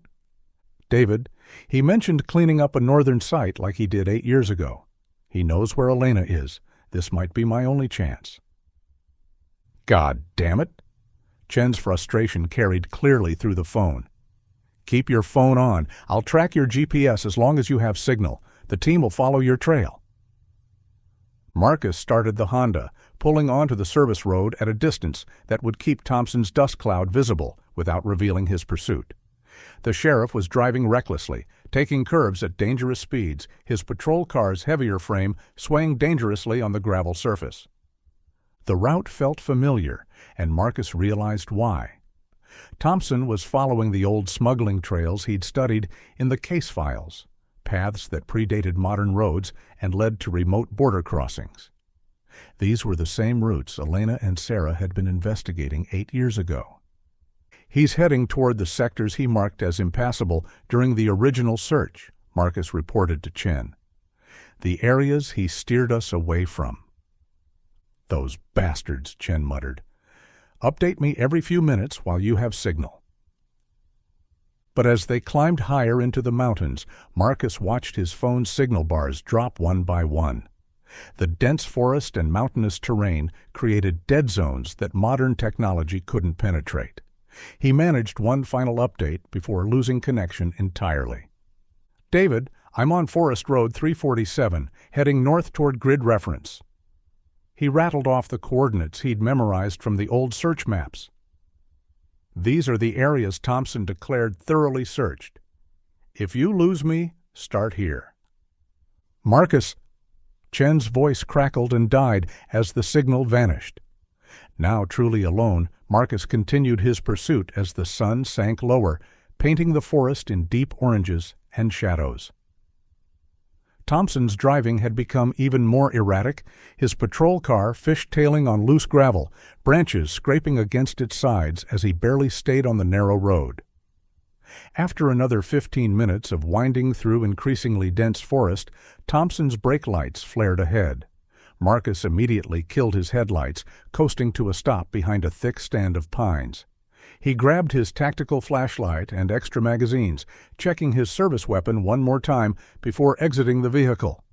"David, he mentioned cleaning up a northern site like he did 8 years ago. He knows where Elena is. This might be my only chance." "God damn it!" Chen's frustration carried clearly through the phone. "Keep your phone on. I'll track your GPS as long as you have signal. The team will follow your trail." Marcus started the Honda, pulling onto the service road at a distance that would keep Thompson's dust cloud visible without revealing his pursuit. The sheriff was driving recklessly, taking curves at dangerous speeds, his patrol car's heavier frame swaying dangerously on the gravel surface. The route felt familiar, and Marcus realized why. Thompson was following the old smuggling trails he'd studied in the case files, paths that predated modern roads and led to remote border crossings. These were the same routes Elena and Sarah had been investigating 8 years ago. "He's heading toward the sectors he marked as impassable during the original search," Marcus reported to Chen. "The areas he steered us away from." "Those bastards," Chen muttered. "Update me every few minutes while you have signal." But as they climbed higher into the mountains, Marcus watched his phone's signal bars drop one by one. The dense forest and mountainous terrain created dead zones that modern technology couldn't penetrate. He managed one final update before losing connection entirely. "David, I'm on Forest Road 347, heading north toward grid reference." He rattled off the coordinates he'd memorized from the old search maps. "These are the areas Thompson declared thoroughly searched. If you lose me, start here." "Marcus!" Chen's voice crackled and died as the signal vanished. Now truly alone, Marcus continued his pursuit as the sun sank lower, painting the forest in deep oranges and shadows. Thompson's driving had become even more erratic, his patrol car fishtailing on loose gravel, branches scraping against its sides as he barely stayed on the narrow road. After another 15 minutes of winding through increasingly dense forest, Thompson's brake lights flared ahead. Marcus immediately killed his headlights, coasting to a stop behind a thick stand of pines. He grabbed his tactical flashlight and extra magazines, checking his service weapon one more time before exiting the vehicle.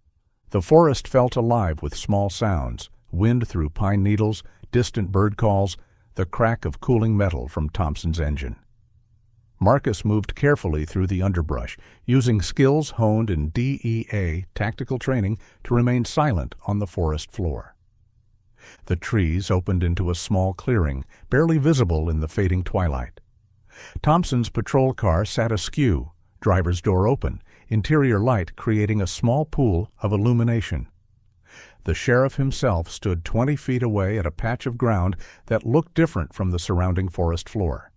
The forest felt alive with small sounds, wind through pine needles, distant bird calls, the crack of cooling metal from Thompson's engine. Marcus moved carefully through the underbrush, using skills honed in DEA tactical training to remain silent on the forest floor. The trees opened into a small clearing, barely visible in the fading twilight. Thompson's patrol car sat askew, driver's door open, interior light creating a small pool of illumination. The sheriff himself stood 20 feet away at a patch of ground that looked different from the surrounding forest floor.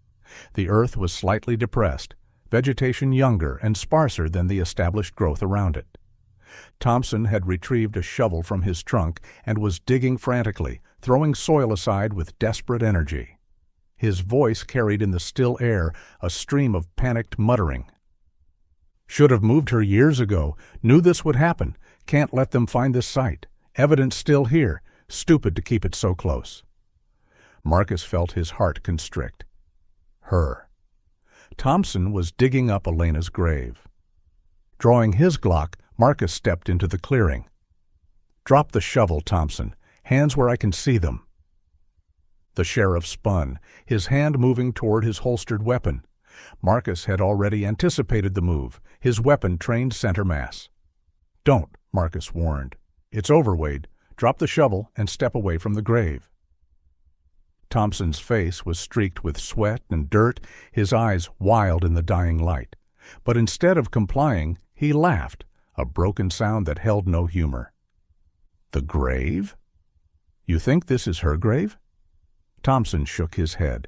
The earth was slightly depressed, vegetation younger and sparser than the established growth around it. Thompson had retrieved a shovel from his trunk and was digging frantically, throwing soil aside with desperate energy. His voice carried in the still air a stream of panicked muttering. "Should have moved her years ago. Knew this would happen. Can't let them find this site. Evidence still here. Stupid to keep it so close." Marcus felt his heart constrict. Her. Thompson was digging up Elena's grave. Drawing his Glock, Marcus stepped into the clearing. "Drop the shovel, Thompson. Hands where I can see them." The sheriff spun, his hand moving toward his holstered weapon. Marcus had already anticipated the move, his weapon trained center mass. "Don't," Marcus warned. "It's over, Wade. Drop the shovel and step away from the grave." Thompson's face was streaked with sweat and dirt, his eyes wild in the dying light. But instead of complying, he laughed, a broken sound that held no humor. "The grave? You think this is her grave?" Thompson shook his head.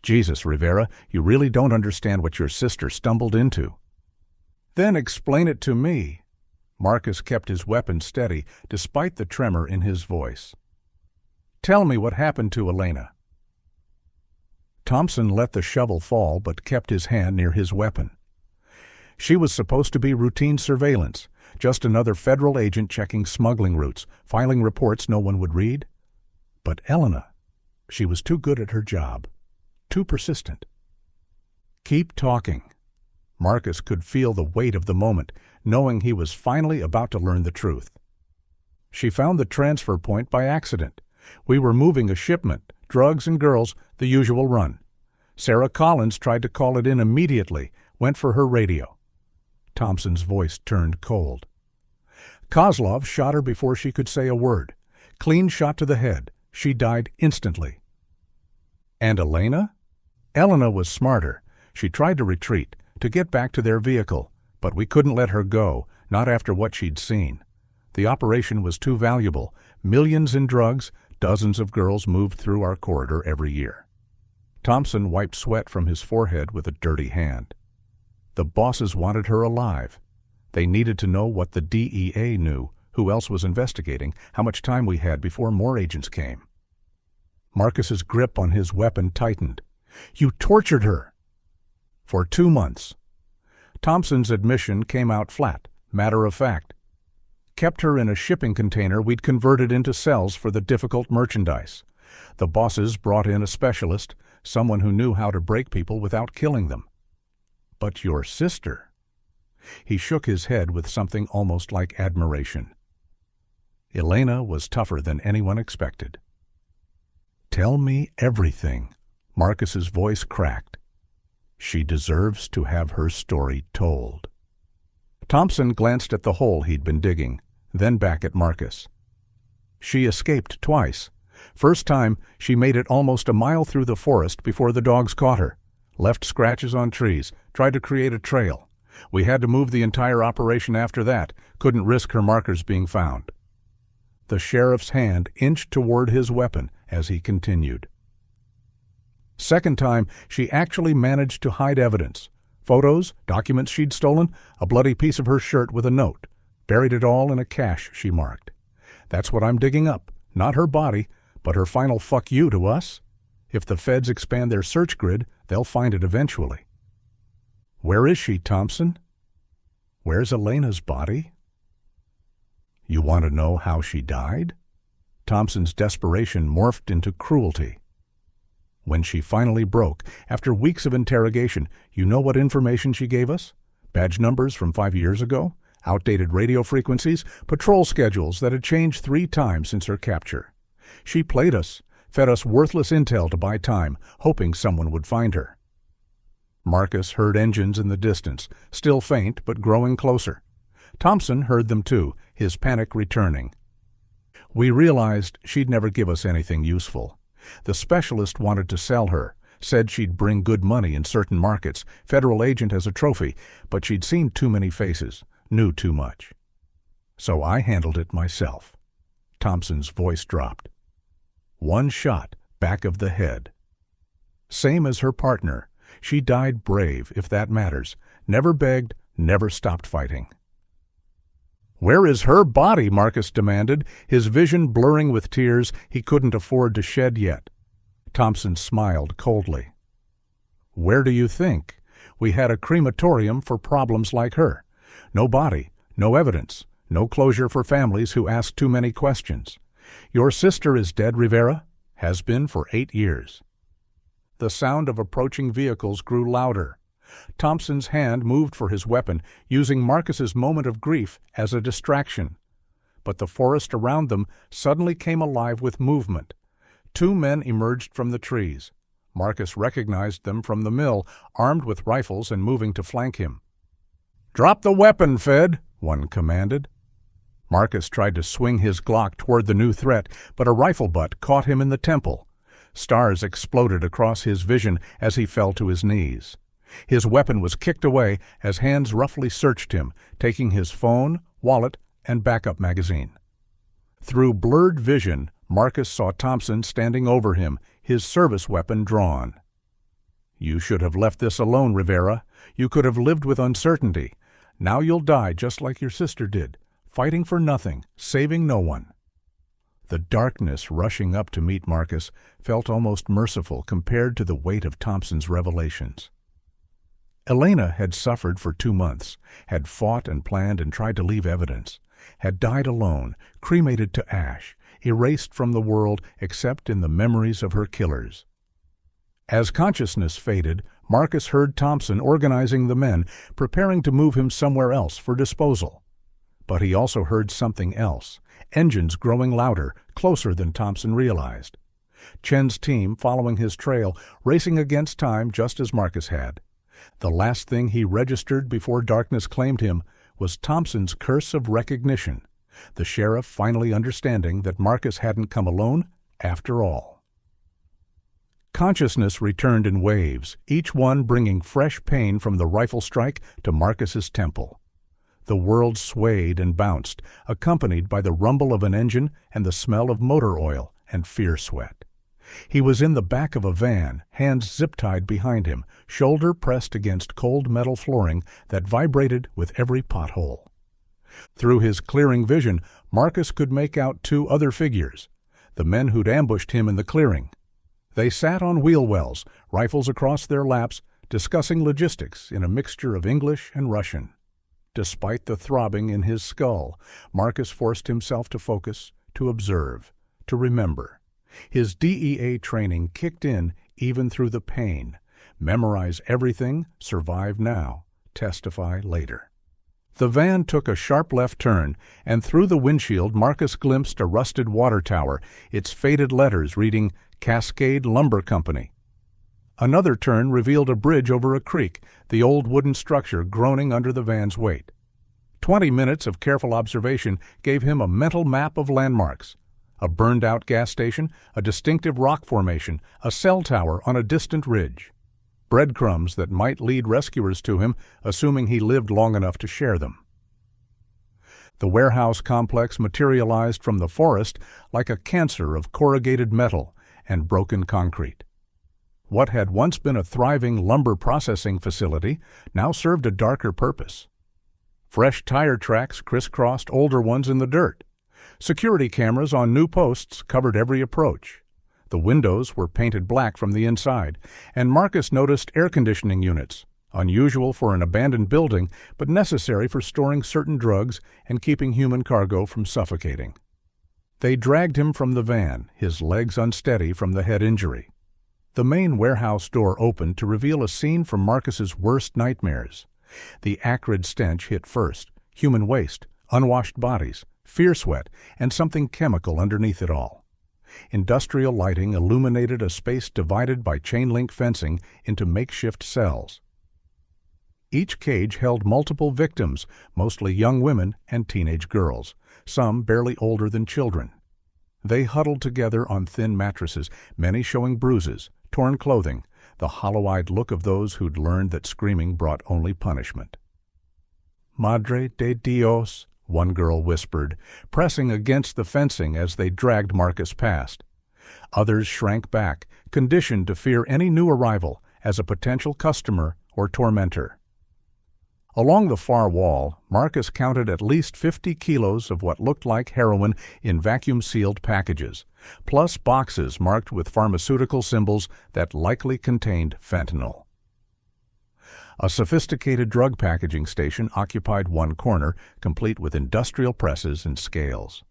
"Jesus, Rivera, you really don't understand what your sister stumbled into." "Then explain it to me." Marcus kept his weapon steady, despite the tremor in his voice. "Tell me what happened to Elena." Thompson let the shovel fall but kept his hand near his weapon. "She was supposed to be routine surveillance, just another federal agent checking smuggling routes, filing reports no one would read. But Elena, she was too good at her job, too persistent." "Keep talking." Marcus could feel the weight of the moment, knowing he was finally about to learn the truth. "She found the transfer point by accident. We were moving a shipment, drugs, and girls, the usual run. Sarah Collins tried to call it in immediately, went for her radio. Thompson's voice turned cold. Kozlov shot her before she could say a word. Clean shot to the head. She died instantly. And Elena? Elena was smarter. She tried to retreat, to get back to their vehicle, but we couldn't let her go, not after what she'd seen. The operation was too valuable. Millions in drugs, dozens of girls moved through our corridor every year. Thompson wiped sweat from his forehead with a dirty hand. The bosses wanted her alive. They needed to know what the DEA knew, who else was investigating, how much time we had before more agents came. Marcus's grip on his weapon tightened. "You tortured her!" "For 2 months. Thompson's admission came out flat, matter of fact. Kept her in a shipping container we'd converted into cells for the difficult merchandise. The bosses brought in a specialist, someone who knew how to break people without killing them. But your sister..." He shook his head with something almost like admiration. Elena was tougher than anyone expected. "Tell me everything." Marcus's voice cracked. "She deserves to have her story told." Thompson glanced at the hole he'd been digging, then back at Marcus. "She escaped twice. First time, she made it almost a mile through the forest before the dogs caught her. Left scratches on trees, tried to create a trail. We had to move the entire operation after that, couldn't risk her markers being found." The sheriff's hand inched toward his weapon as he continued. "Second time, she actually managed to hide evidence. Photos, documents she'd stolen, a bloody piece of her shirt with a note. Buried it all in a cache she marked. That's what I'm digging up. Not her body, but her final fuck you to us. If the feds expand their search grid, they'll find it eventually." "Where is she, Thompson?" "Where's Elena's body?" "You want to know how she died?" Thompson's desperation morphed into cruelty. "When she finally broke, after weeks of interrogation, you know what information she gave us? Badge numbers from 5 years ago, outdated radio frequencies, patrol schedules that had changed 3 times since her capture. She played us, fed us worthless intel to buy time, hoping someone would find her." Marcus heard engines in the distance, still faint but growing closer. Thompson heard them too, his panic returning. "We realized she'd never give us anything useful. The specialist wanted to sell her, said she'd bring good money in certain markets, federal agent as a trophy, but she'd seen too many faces, knew too much. So I handled it myself." Thompson's voice dropped. "1 shot, back of the head. Same as her partner. She died brave, if that matters. Never begged, never stopped fighting." "Where is her body?" Marcus demanded, his vision blurring with tears he couldn't afford to shed yet. Thompson smiled coldly. "Where do you think? We had a crematorium for problems like her. No body, no evidence, no closure for families who ask too many questions. Your sister is dead, Rivera? Has been for 8 years." The sound of approaching vehicles grew louder. Thompson's hand moved for his weapon, using Marcus's moment of grief as a distraction. But the forest around them suddenly came alive with movement. 2 men emerged from the trees. Marcus recognized them from the mill, armed with rifles and moving to flank him. "Drop the weapon, Fed," one commanded. Marcus tried to swing his Glock toward the new threat, but a rifle butt caught him in the temple. Stars exploded across his vision as he fell to his knees. His weapon was kicked away as hands roughly searched him, taking his phone, wallet, and backup magazine. Through blurred vision, Marcus saw Thompson standing over him, his service weapon drawn. "You should have left this alone, Rivera. You could have lived with uncertainty. Now you'll die just like your sister did, fighting for nothing, saving no one." The darkness rushing up to meet Marcus felt almost merciful compared to the weight of Thompson's revelations. Elena had suffered for 2 months, had fought and planned and tried to leave evidence, had died alone, cremated to ash, erased from the world except in the memories of her killers. As consciousness faded, Marcus heard Thompson organizing the men, preparing to move him somewhere else for disposal. But he also heard something else, engines growing louder, closer than Thompson realized. Chen's team following his trail, racing against time just as Marcus had. The last thing he registered before darkness claimed him was Thompson's curse of recognition, the sheriff finally understanding that Marcus hadn't come alone after all. Consciousness returned in waves, each one bringing fresh pain from the rifle strike to Marcus's temple. The world swayed and bounced, accompanied by the rumble of an engine and the smell of motor oil and fear sweat. He was in the back of a van, hands zip-tied behind him, shoulder pressed against cold metal flooring that vibrated with every pothole. Through his clearing vision, Marcus could make out two other figures, the men who'd ambushed him in the clearing. They sat on wheel wells, rifles across their laps, discussing logistics in a mixture of English and Russian. Despite the throbbing in his skull, Marcus forced himself to focus, to observe, to remember. His DEA training kicked in even through the pain. Memorize everything, survive now, testify later. The van took a sharp left turn, and through the windshield Marcus glimpsed a rusted water tower, its faded letters reading Cascade Lumber Company. Another turn revealed a bridge over a creek, the old wooden structure groaning under the van's weight. 20 minutes of careful observation gave him a mental map of landmarks. A burned-out gas station, a distinctive rock formation, a cell tower on a distant ridge. Breadcrumbs that might lead rescuers to him, assuming he lived long enough to share them. The warehouse complex materialized from the forest like a cancer of corrugated metal and broken concrete. What had once been a thriving lumber processing facility now served a darker purpose. Fresh tire tracks crisscrossed older ones in the dirt. Security cameras on new posts covered every approach. The windows were painted black from the inside, and Marcus noticed air conditioning units, unusual for an abandoned building but necessary for storing certain drugs and keeping human cargo from suffocating. They dragged him from the van, his legs unsteady from the head injury. The main warehouse door opened to reveal a scene from Marcus's worst nightmares. The acrid stench hit first, human waste, unwashed bodies, fear sweat, and something chemical underneath it all. Industrial lighting illuminated a space divided by chain-link fencing into makeshift cells. Each cage held multiple victims, mostly young women and teenage girls, some barely older than children. They huddled together on thin mattresses, many showing bruises, torn clothing, the hollow-eyed look of those who'd learned that screaming brought only punishment. "Madre de Dios," one girl whispered, pressing against the fencing as they dragged Marcus past. Others shrank back, conditioned to fear any new arrival as a potential customer or tormentor. Along the far wall, Marcus counted at least 50 kilos of what looked like heroin in vacuum-sealed packages, plus boxes marked with pharmaceutical symbols that likely contained fentanyl. A sophisticated drug packaging station occupied one corner, complete with industrial presses and scales.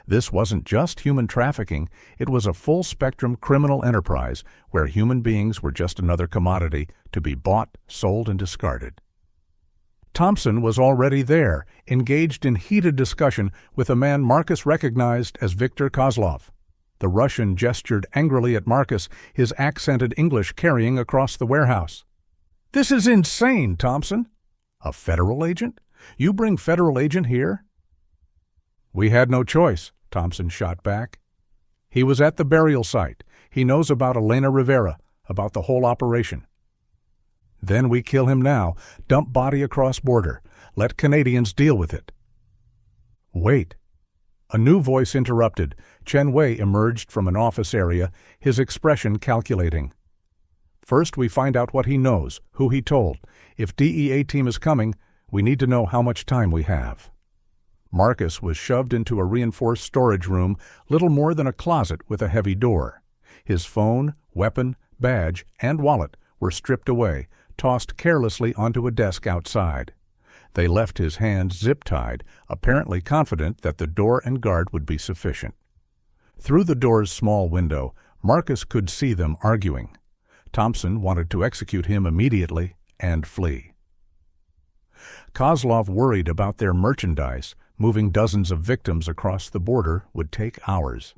This wasn't just human trafficking, it was a full-spectrum criminal enterprise where human beings were just another commodity to be bought, sold, and discarded. Thompson was already there, engaged in heated discussion with a man Marcus recognized as Viktor Kozlov. The Russian gestured angrily at Marcus, his accented English carrying across the warehouse. "This is insane, Thompson." "A federal agent? You bring federal agent here?" "We had no choice," Thompson shot back. "He was at the burial site. He knows about Elena Rivera, about the whole operation." "Then we kill him now, dump body across border. Let Canadians deal with it." "Wait." A new voice interrupted. Chen Wei emerged from an office area, his expression calculating. "First we find out what he knows, who he told. If DEA team is coming, we need to know how much time we have." Marcus was shoved into a reinforced storage room, little more than a closet with a heavy door. His phone, weapon, badge, and wallet were stripped away, tossed carelessly onto a desk outside. They left his hands zip-tied, apparently confident that the door and guard would be sufficient. Through the door's small window, Marcus could see them arguing. Thompson wanted to execute him immediately and flee. Kozlov worried about their merchandise. Moving dozens of victims across the border would take hours.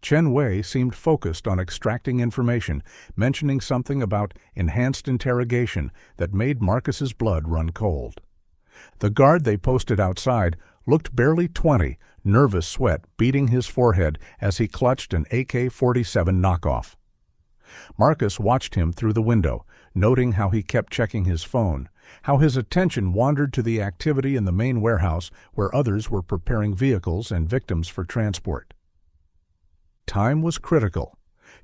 Chen Wei seemed focused on extracting information, mentioning something about enhanced interrogation that made Marcus's blood run cold. The guard they posted outside looked barely 20, nervous sweat beading his forehead as he clutched an AK-47 knockoff. Marcus watched him through the window, noting how he kept checking his phone, how his attention wandered to the activity in the main warehouse where others were preparing vehicles and victims for transport. Time was critical.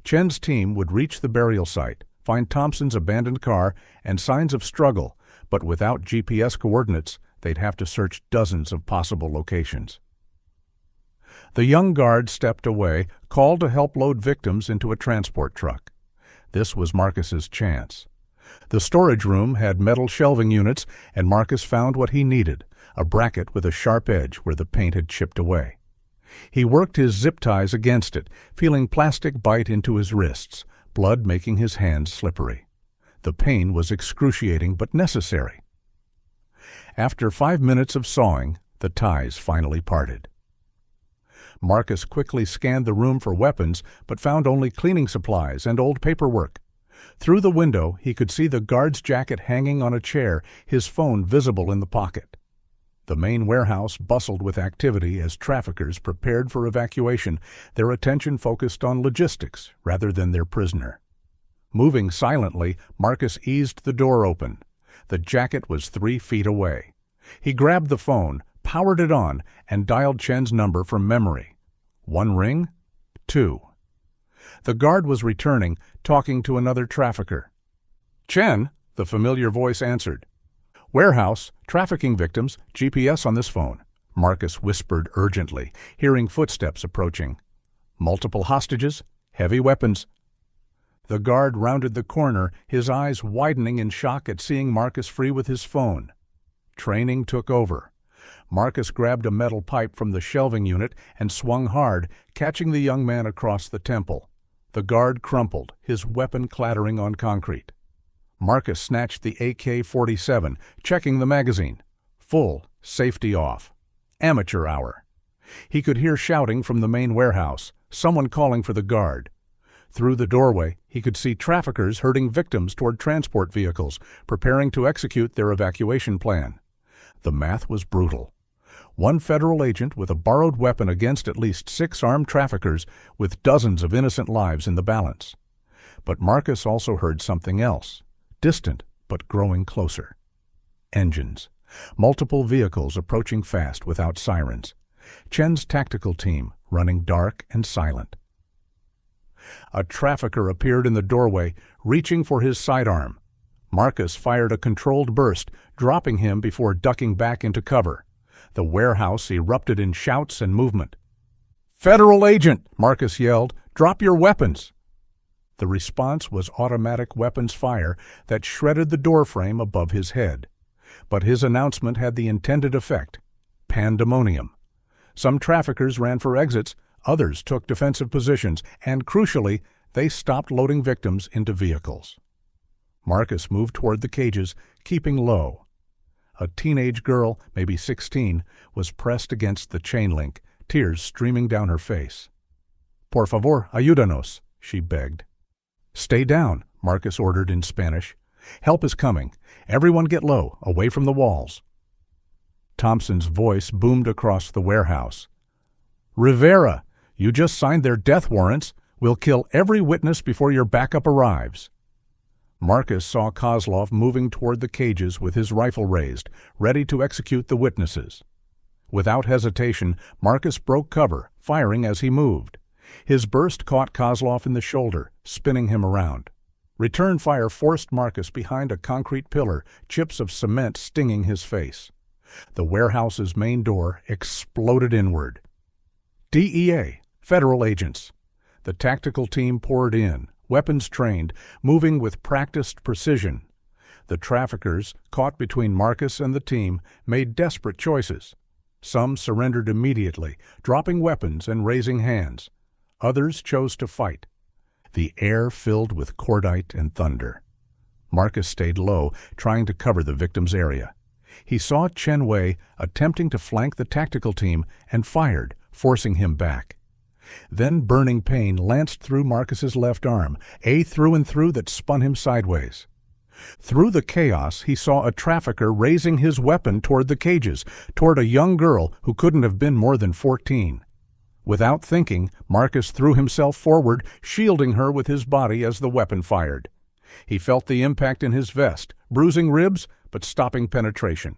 Chen's team would reach the burial site, find Thompson's abandoned car and signs of struggle, but without GPS coordinates, they'd have to search dozens of possible locations. The young guard stepped away, called to help load victims into a transport truck. This was Marcus's chance. The storage room had metal shelving units, and Marcus found what he needed, a bracket with a sharp edge where the paint had chipped away. He worked his zip ties against it, feeling plastic bite into his wrists, blood making his hands slippery. The pain was excruciating but necessary. After 5 minutes of sawing, the ties finally parted. Marcus quickly scanned the room for weapons, but found only cleaning supplies and old paperwork. Through the window, he could see the guard's jacket hanging on a chair, his phone visible in the pocket. The main warehouse bustled with activity as traffickers prepared for evacuation, their attention focused on logistics rather than their prisoner. Moving silently, Marcus eased the door open. The jacket was 3 feet away. He grabbed the phone, powered it on, and dialed Chen's number from memory. 1 ring, 2. The guard was returning, talking to another trafficker. "Chen," the familiar voice answered. "Warehouse, trafficking victims, GPS on this phone," Marcus whispered urgently, hearing footsteps approaching. "Multiple hostages, heavy weapons." The guard rounded the corner, his eyes widening in shock at seeing Marcus free with his phone. Training took over. Marcus grabbed a metal pipe from the shelving unit and swung hard, catching the young man across the temple. The guard crumpled, his weapon clattering on concrete. Marcus snatched the AK-47, checking the magazine. Full, safety off. Amateur hour. He could hear shouting from the main warehouse, someone calling for the guard. Through the doorway, he could see traffickers herding victims toward transport vehicles, preparing to execute their evacuation plan. The math was brutal. 1 federal agent with a borrowed weapon against at least 6 armed traffickers, with dozens of innocent lives in the balance. But Marcus also heard something else, distant but growing closer. Engines. Multiple vehicles approaching fast without sirens. Chen's tactical team running dark and silent. A trafficker appeared in the doorway, reaching for his sidearm. Marcus fired a controlled burst, dropping him before ducking back into cover. The warehouse erupted in shouts and movement. "Federal agent!" Marcus yelled. "Drop your weapons!" The response was automatic weapons fire that shredded the doorframe above his head. But his announcement had the intended effect: pandemonium. Some traffickers ran for exits, others took defensive positions, and crucially, they stopped loading victims into vehicles. Marcus moved toward the cages, keeping low. A teenage girl, maybe 16, was pressed against the chain link, tears streaming down her face. "Por favor, ayúdanos," she begged. "Stay down," Marcus ordered in Spanish. "Help is coming. Everyone get low, away from the walls." Thompson's voice boomed across the warehouse. "Rivera, you just signed their death warrants. We'll kill every witness before your backup arrives." Marcus saw Kozlov moving toward the cages with his rifle raised, ready to execute the witnesses. Without hesitation, Marcus broke cover, firing as he moved. His burst caught Kozlov in the shoulder, spinning him around. Return fire forced Marcus behind a concrete pillar, chips of cement stinging his face. The warehouse's main door exploded inward. DEA, federal agents. The tactical team poured in, weapons trained, moving with practiced precision. The traffickers, caught between Marcus and the team, made desperate choices. Some surrendered immediately, dropping weapons and raising hands. Others chose to fight. The air filled with cordite and thunder. Marcus stayed low, trying to cover the victim's area. He saw Chen Wei attempting to flank the tactical team and fired, forcing him back. Then burning pain lanced through Marcus's left arm, a through and through that spun him sideways. Through the chaos, he saw a trafficker raising his weapon toward the cages, toward a young girl who couldn't have been more than 14. Without thinking, Marcus threw himself forward, shielding her with his body as the weapon fired. He felt the impact in his vest, bruising ribs, but stopping penetration.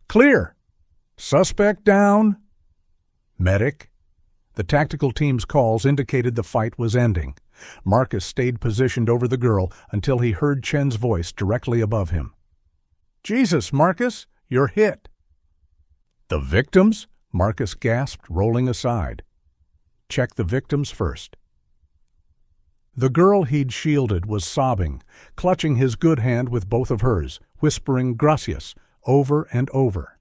"Clear! Suspect down!" "Medic!" The tactical team's calls indicated the fight was ending. Marcus stayed positioned over the girl until he heard Chen's voice directly above him. "Jesus, Marcus, you're hit!" "The victims?" Marcus gasped, rolling aside. "Check the victims first." The girl he'd shielded was sobbing, clutching his good hand with both of hers, whispering "gracias" over and over.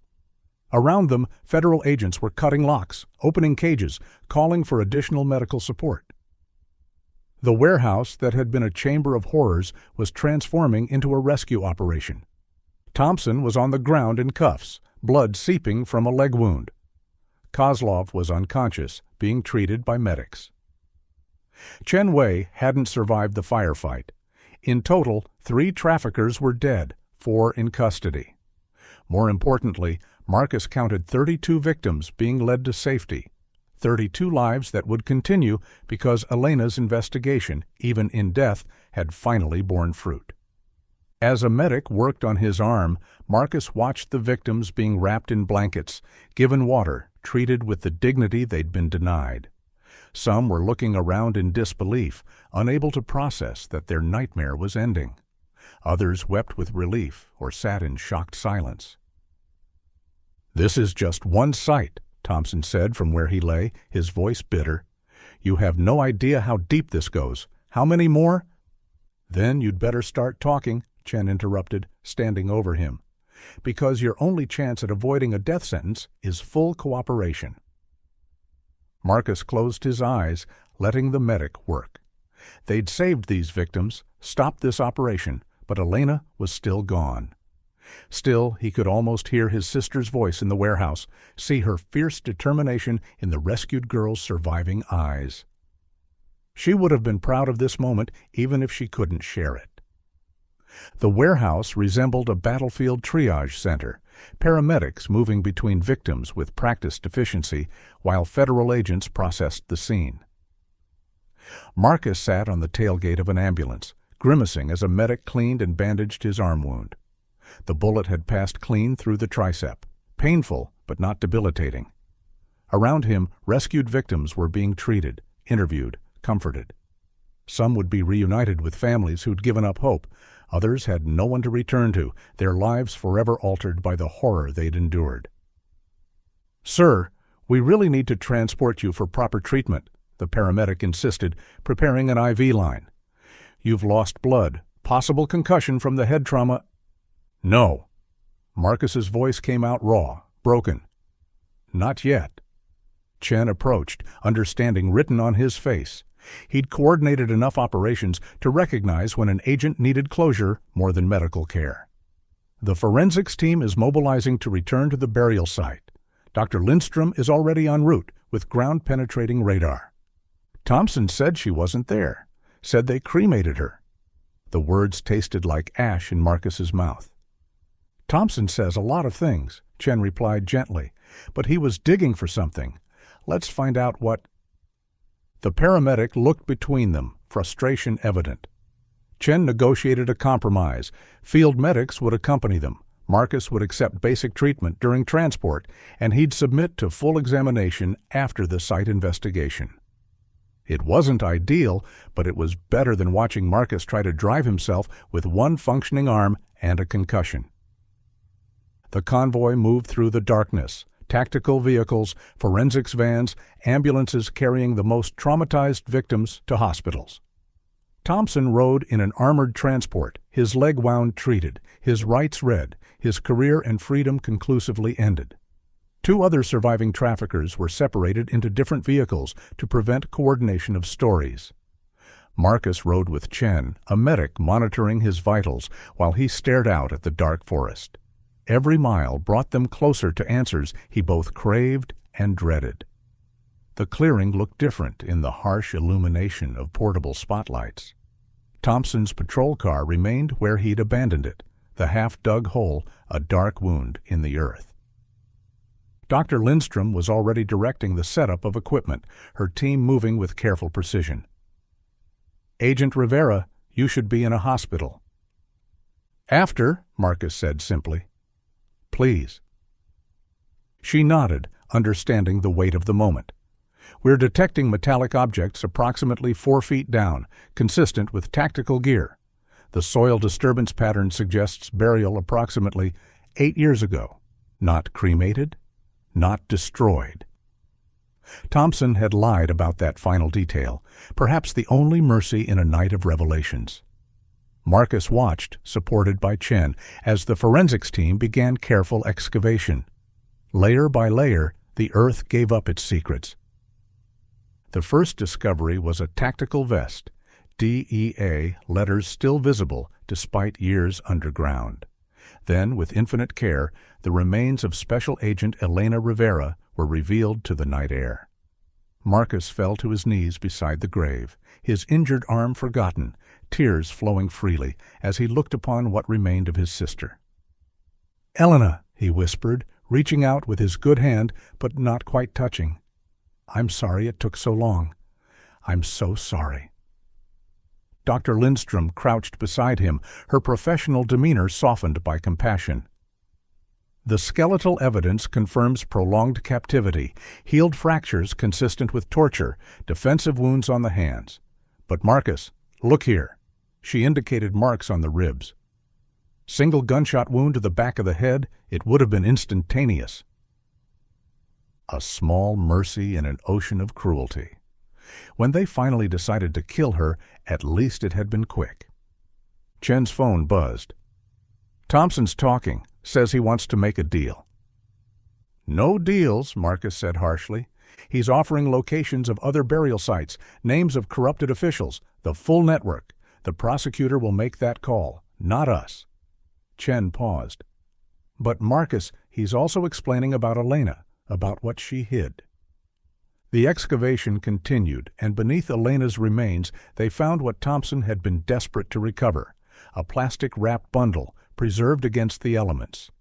Around them, federal agents were cutting locks, opening cages, calling for additional medical support. The warehouse that had been a chamber of horrors was transforming into a rescue operation. Thompson was on the ground in cuffs, blood seeping from a leg wound. Kozlov was unconscious, being treated by medics. Chen Wei hadn't survived the firefight. In total, 3 traffickers were dead, 4 in custody. More importantly, Marcus counted 32 victims being led to safety, 32 lives that would continue because Elena's investigation, even in death, had finally borne fruit. As a medic worked on his arm, Marcus watched the victims being wrapped in blankets, given water, treated with the dignity they'd been denied. Some were looking around in disbelief, unable to process that their nightmare was ending. Others wept with relief or sat in shocked silence. "This is just one site," Thompson said from where he lay, his voice bitter. "You have no idea how deep this goes. How many more?" "Then you'd better start talking," Chen interrupted, standing over him, "because your only chance at avoiding a death sentence is full cooperation." Marcus closed his eyes, letting the medic work. They'd saved these victims, stopped this operation, but Elena was still gone. Still, he could almost hear his sister's voice in the warehouse, see her fierce determination in the rescued girl's surviving eyes. She would have been proud of this moment even if she couldn't share it. The warehouse resembled a battlefield triage center, paramedics moving between victims with practice deficiency while federal agents processed the scene. Marcus sat on the tailgate of an ambulance, grimacing as a medic cleaned and bandaged his arm wound. The bullet had passed clean through the tricep, painful but not debilitating. Around him, rescued victims were being treated, interviewed, comforted. Some would be reunited with families who'd given up hope. Others had no one to return to, their lives forever altered by the horror they'd endured. "Sir, we really need to transport you for proper treatment," the paramedic insisted, preparing an IV line. "You've lost blood, possible concussion from the head trauma." "No." Marcus's voice came out raw, broken. "Not yet." Chen approached, understanding written on his face. He'd coordinated enough operations to recognize when an agent needed closure more than medical care. "The forensics team is mobilizing to return to the burial site. Dr. Lindstrom is already en route with ground-penetrating radar. Thompson said she wasn't there, said they cremated her." The words tasted like ash in Marcus's mouth. "Thompson says a lot of things," Chen replied gently, "but he was digging for something. Let's find out what—" The paramedic looked between them, frustration evident. Chen negotiated a compromise. Field medics would accompany them. Marcus would accept basic treatment during transport, and he'd submit to full examination after the site investigation. It wasn't ideal, but it was better than watching Marcus try to drive himself with one functioning arm and a concussion. The convoy moved through the darkness. Tactical vehicles, forensics vans, ambulances carrying the most traumatized victims to hospitals. Thompson rode in an armored transport, his leg wound treated, his rights read, his career and freedom conclusively ended. 2 other surviving traffickers were separated into different vehicles to prevent coordination of stories. Marcus rode with Chen, a medic monitoring his vitals while he stared out at the dark forest. Every mile brought them closer to answers he both craved and dreaded. The clearing looked different in the harsh illumination of portable spotlights. Thompson's patrol car remained where he'd abandoned it, the half-dug hole, a dark wound in the earth. Dr. Lindstrom was already directing the setup of equipment, her team moving with careful precision. "Agent Rivera, you should be in a hospital." "After," Marcus said simply. "Please." She nodded, understanding the weight of the moment. "We're detecting metallic objects approximately 4 feet down, consistent with tactical gear. The soil disturbance pattern suggests burial approximately 8 years ago. Not cremated, not destroyed." Thompson had lied about that final detail, perhaps the only mercy in a night of revelations. Marcus watched, supported by Chen, as the forensics team began careful excavation. Layer by layer, the earth gave up its secrets. The first discovery was a tactical vest, DEA letters still visible despite years underground. Then, with infinite care, the remains of Special Agent Elena Rivera were revealed to the night air. Marcus fell to his knees beside the grave, his injured arm forgotten, tears flowing freely as he looked upon what remained of his sister. "Elena," he whispered, reaching out with his good hand, but not quite touching. "I'm sorry it took so long. I'm so sorry." Dr. Lindstrom crouched beside him, her professional demeanor softened by compassion. "The skeletal evidence confirms prolonged captivity, healed fractures consistent with torture, defensive wounds on the hands. But Marcus, look here." She indicated marks on the ribs. "Single gunshot wound to the back of the head, it would have been instantaneous." A small mercy in an ocean of cruelty. When they finally decided to kill her, at least it had been quick. Chen's phone buzzed. "Thompson's talking, says he wants to make a deal." "No deals," Marcus said harshly. "He's offering locations of other burial sites, names of corrupted officials, the full network. The prosecutor will make that call, not us." Chen paused. "But Marcus, he's also explaining about Elena, about what she hid." The excavation continued, and beneath Elena's remains they found what Thompson had been desperate to recover, a plastic-wrapped bundle preserved against the elements.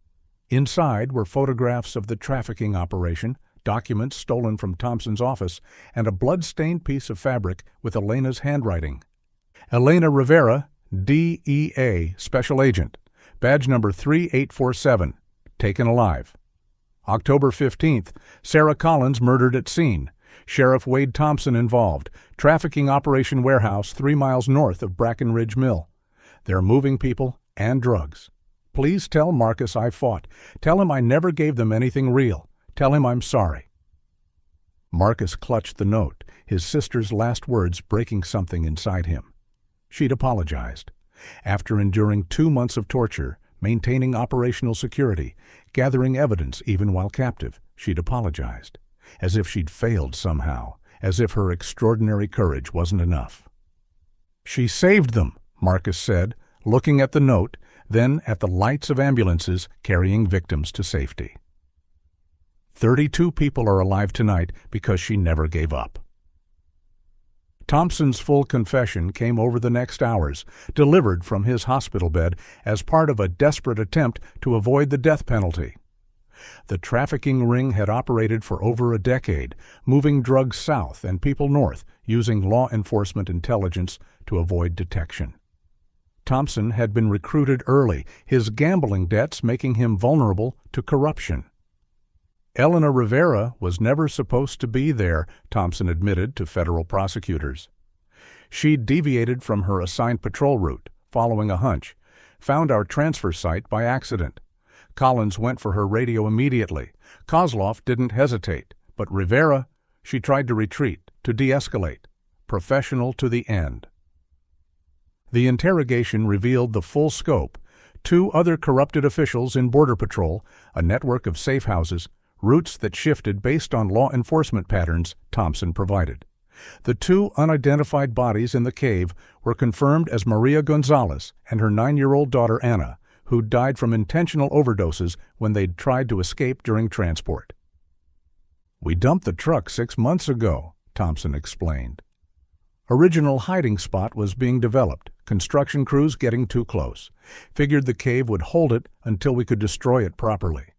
Inside were photographs of the trafficking operation, documents stolen from Thompson's office, and a blood-stained piece of fabric with Elena's handwriting. "Elena Rivera, DEA Special Agent, badge number 3847, taken alive. October 15th, Sarah Collins murdered at scene. Sheriff Wade Thompson involved. Trafficking operation warehouse 3 miles north of Brackenridge Mill. They're moving people and drugs. Please tell Marcus I fought. Tell him I never gave them anything real. Tell him I'm sorry." Marcus clutched the note, his sister's last words breaking something inside him. She'd apologized. After enduring 2 months of torture, maintaining operational security, gathering evidence even while captive, she'd apologized. As if she'd failed somehow, as if her extraordinary courage wasn't enough. "She saved them," Marcus said, looking at the note, then at the lights of ambulances carrying victims to safety. 32 people are alive tonight because she never gave up. Thompson's full confession came over the next hours, delivered from his hospital bed as part of a desperate attempt to avoid the death penalty. The trafficking ring had operated for over a decade, moving drugs south and people north, using law enforcement intelligence to avoid detection. Thompson had been recruited early, his gambling debts making him vulnerable to corruption. Elena Rivera was never supposed to be there, Thompson admitted to federal prosecutors. She'd deviated from her assigned patrol route, following a hunch, found our transfer site by accident. Collins went for her radio immediately. Kozlov didn't hesitate, but Rivera, she tried to retreat, to de-escalate, professional to the end. The interrogation revealed the full scope. 2 other corrupted officials in Border Patrol, a network of safe houses, routes that shifted based on law enforcement patterns Thompson provided. The 2 unidentified bodies in the cave were confirmed as Maria Gonzalez and her 9-year-old daughter Anna, who died from intentional overdoses when they'd tried to escape during transport. "We dumped the truck 6 months ago," Thompson explained. Original hiding spot was being developed, construction crews getting too close. Figured the cave would hold it until we could destroy it properly.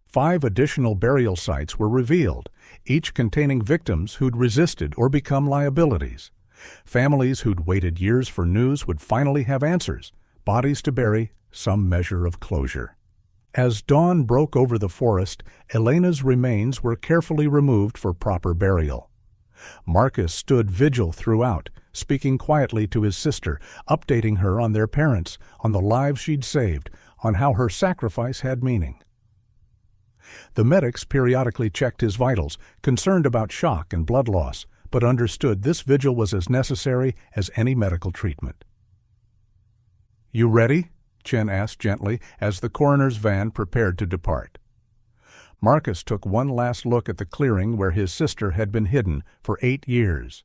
5 additional burial sites were revealed, each containing victims who'd resisted or become liabilities. Families who'd waited years for news would finally have answers, bodies to bury, some measure of closure. As dawn broke over the forest, Elena's remains were carefully removed for proper burial. Marcus stood vigil throughout, speaking quietly to his sister, updating her on their parents, on the lives she'd saved, on how her sacrifice had meaning. The medics periodically checked his vitals, concerned about shock and blood loss, but understood this vigil was as necessary as any medical treatment. "You ready?" Chen asked gently as the coroner's van prepared to depart. Marcus took one last look at the clearing where his sister had been hidden for 8 years,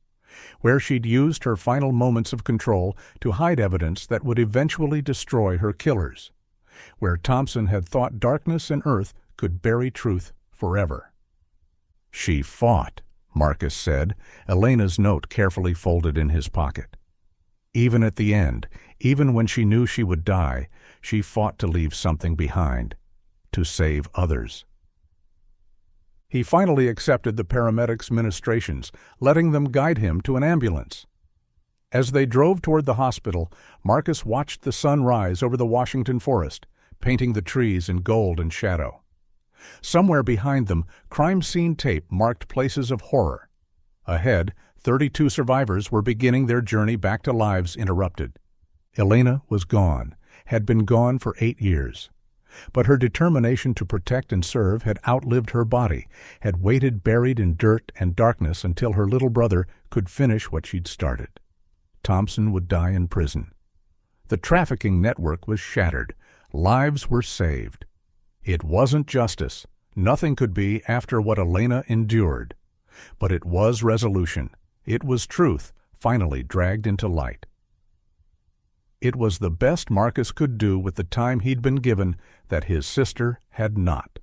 where she'd used her final moments of control to hide evidence that would eventually destroy her killers, where Thompson had thought darkness and earth could bury truth forever. "She fought," Marcus said, Elena's note carefully folded in his pocket. "Even at the end, even when she knew she would die, she fought to leave something behind, to save others." He finally accepted the paramedics' ministrations, letting them guide him to an ambulance. As they drove toward the hospital, Marcus watched the sun rise over the Washington forest, painting the trees in gold and shadow. Somewhere behind them, crime scene tape marked places of horror. Ahead, 32 survivors were beginning their journey back to lives interrupted. Elena was gone, had been gone for 8 years. But her determination to protect and serve had outlived her body, had waited buried in dirt and darkness until her little brother could finish what she'd started. Thompson would die in prison. The trafficking network was shattered. Lives were saved. It wasn't justice. Nothing could be after what Elena endured. But it was resolution. It was truth, finally dragged into light. It was the best Marcus could do with the time he'd been given that his sister had not.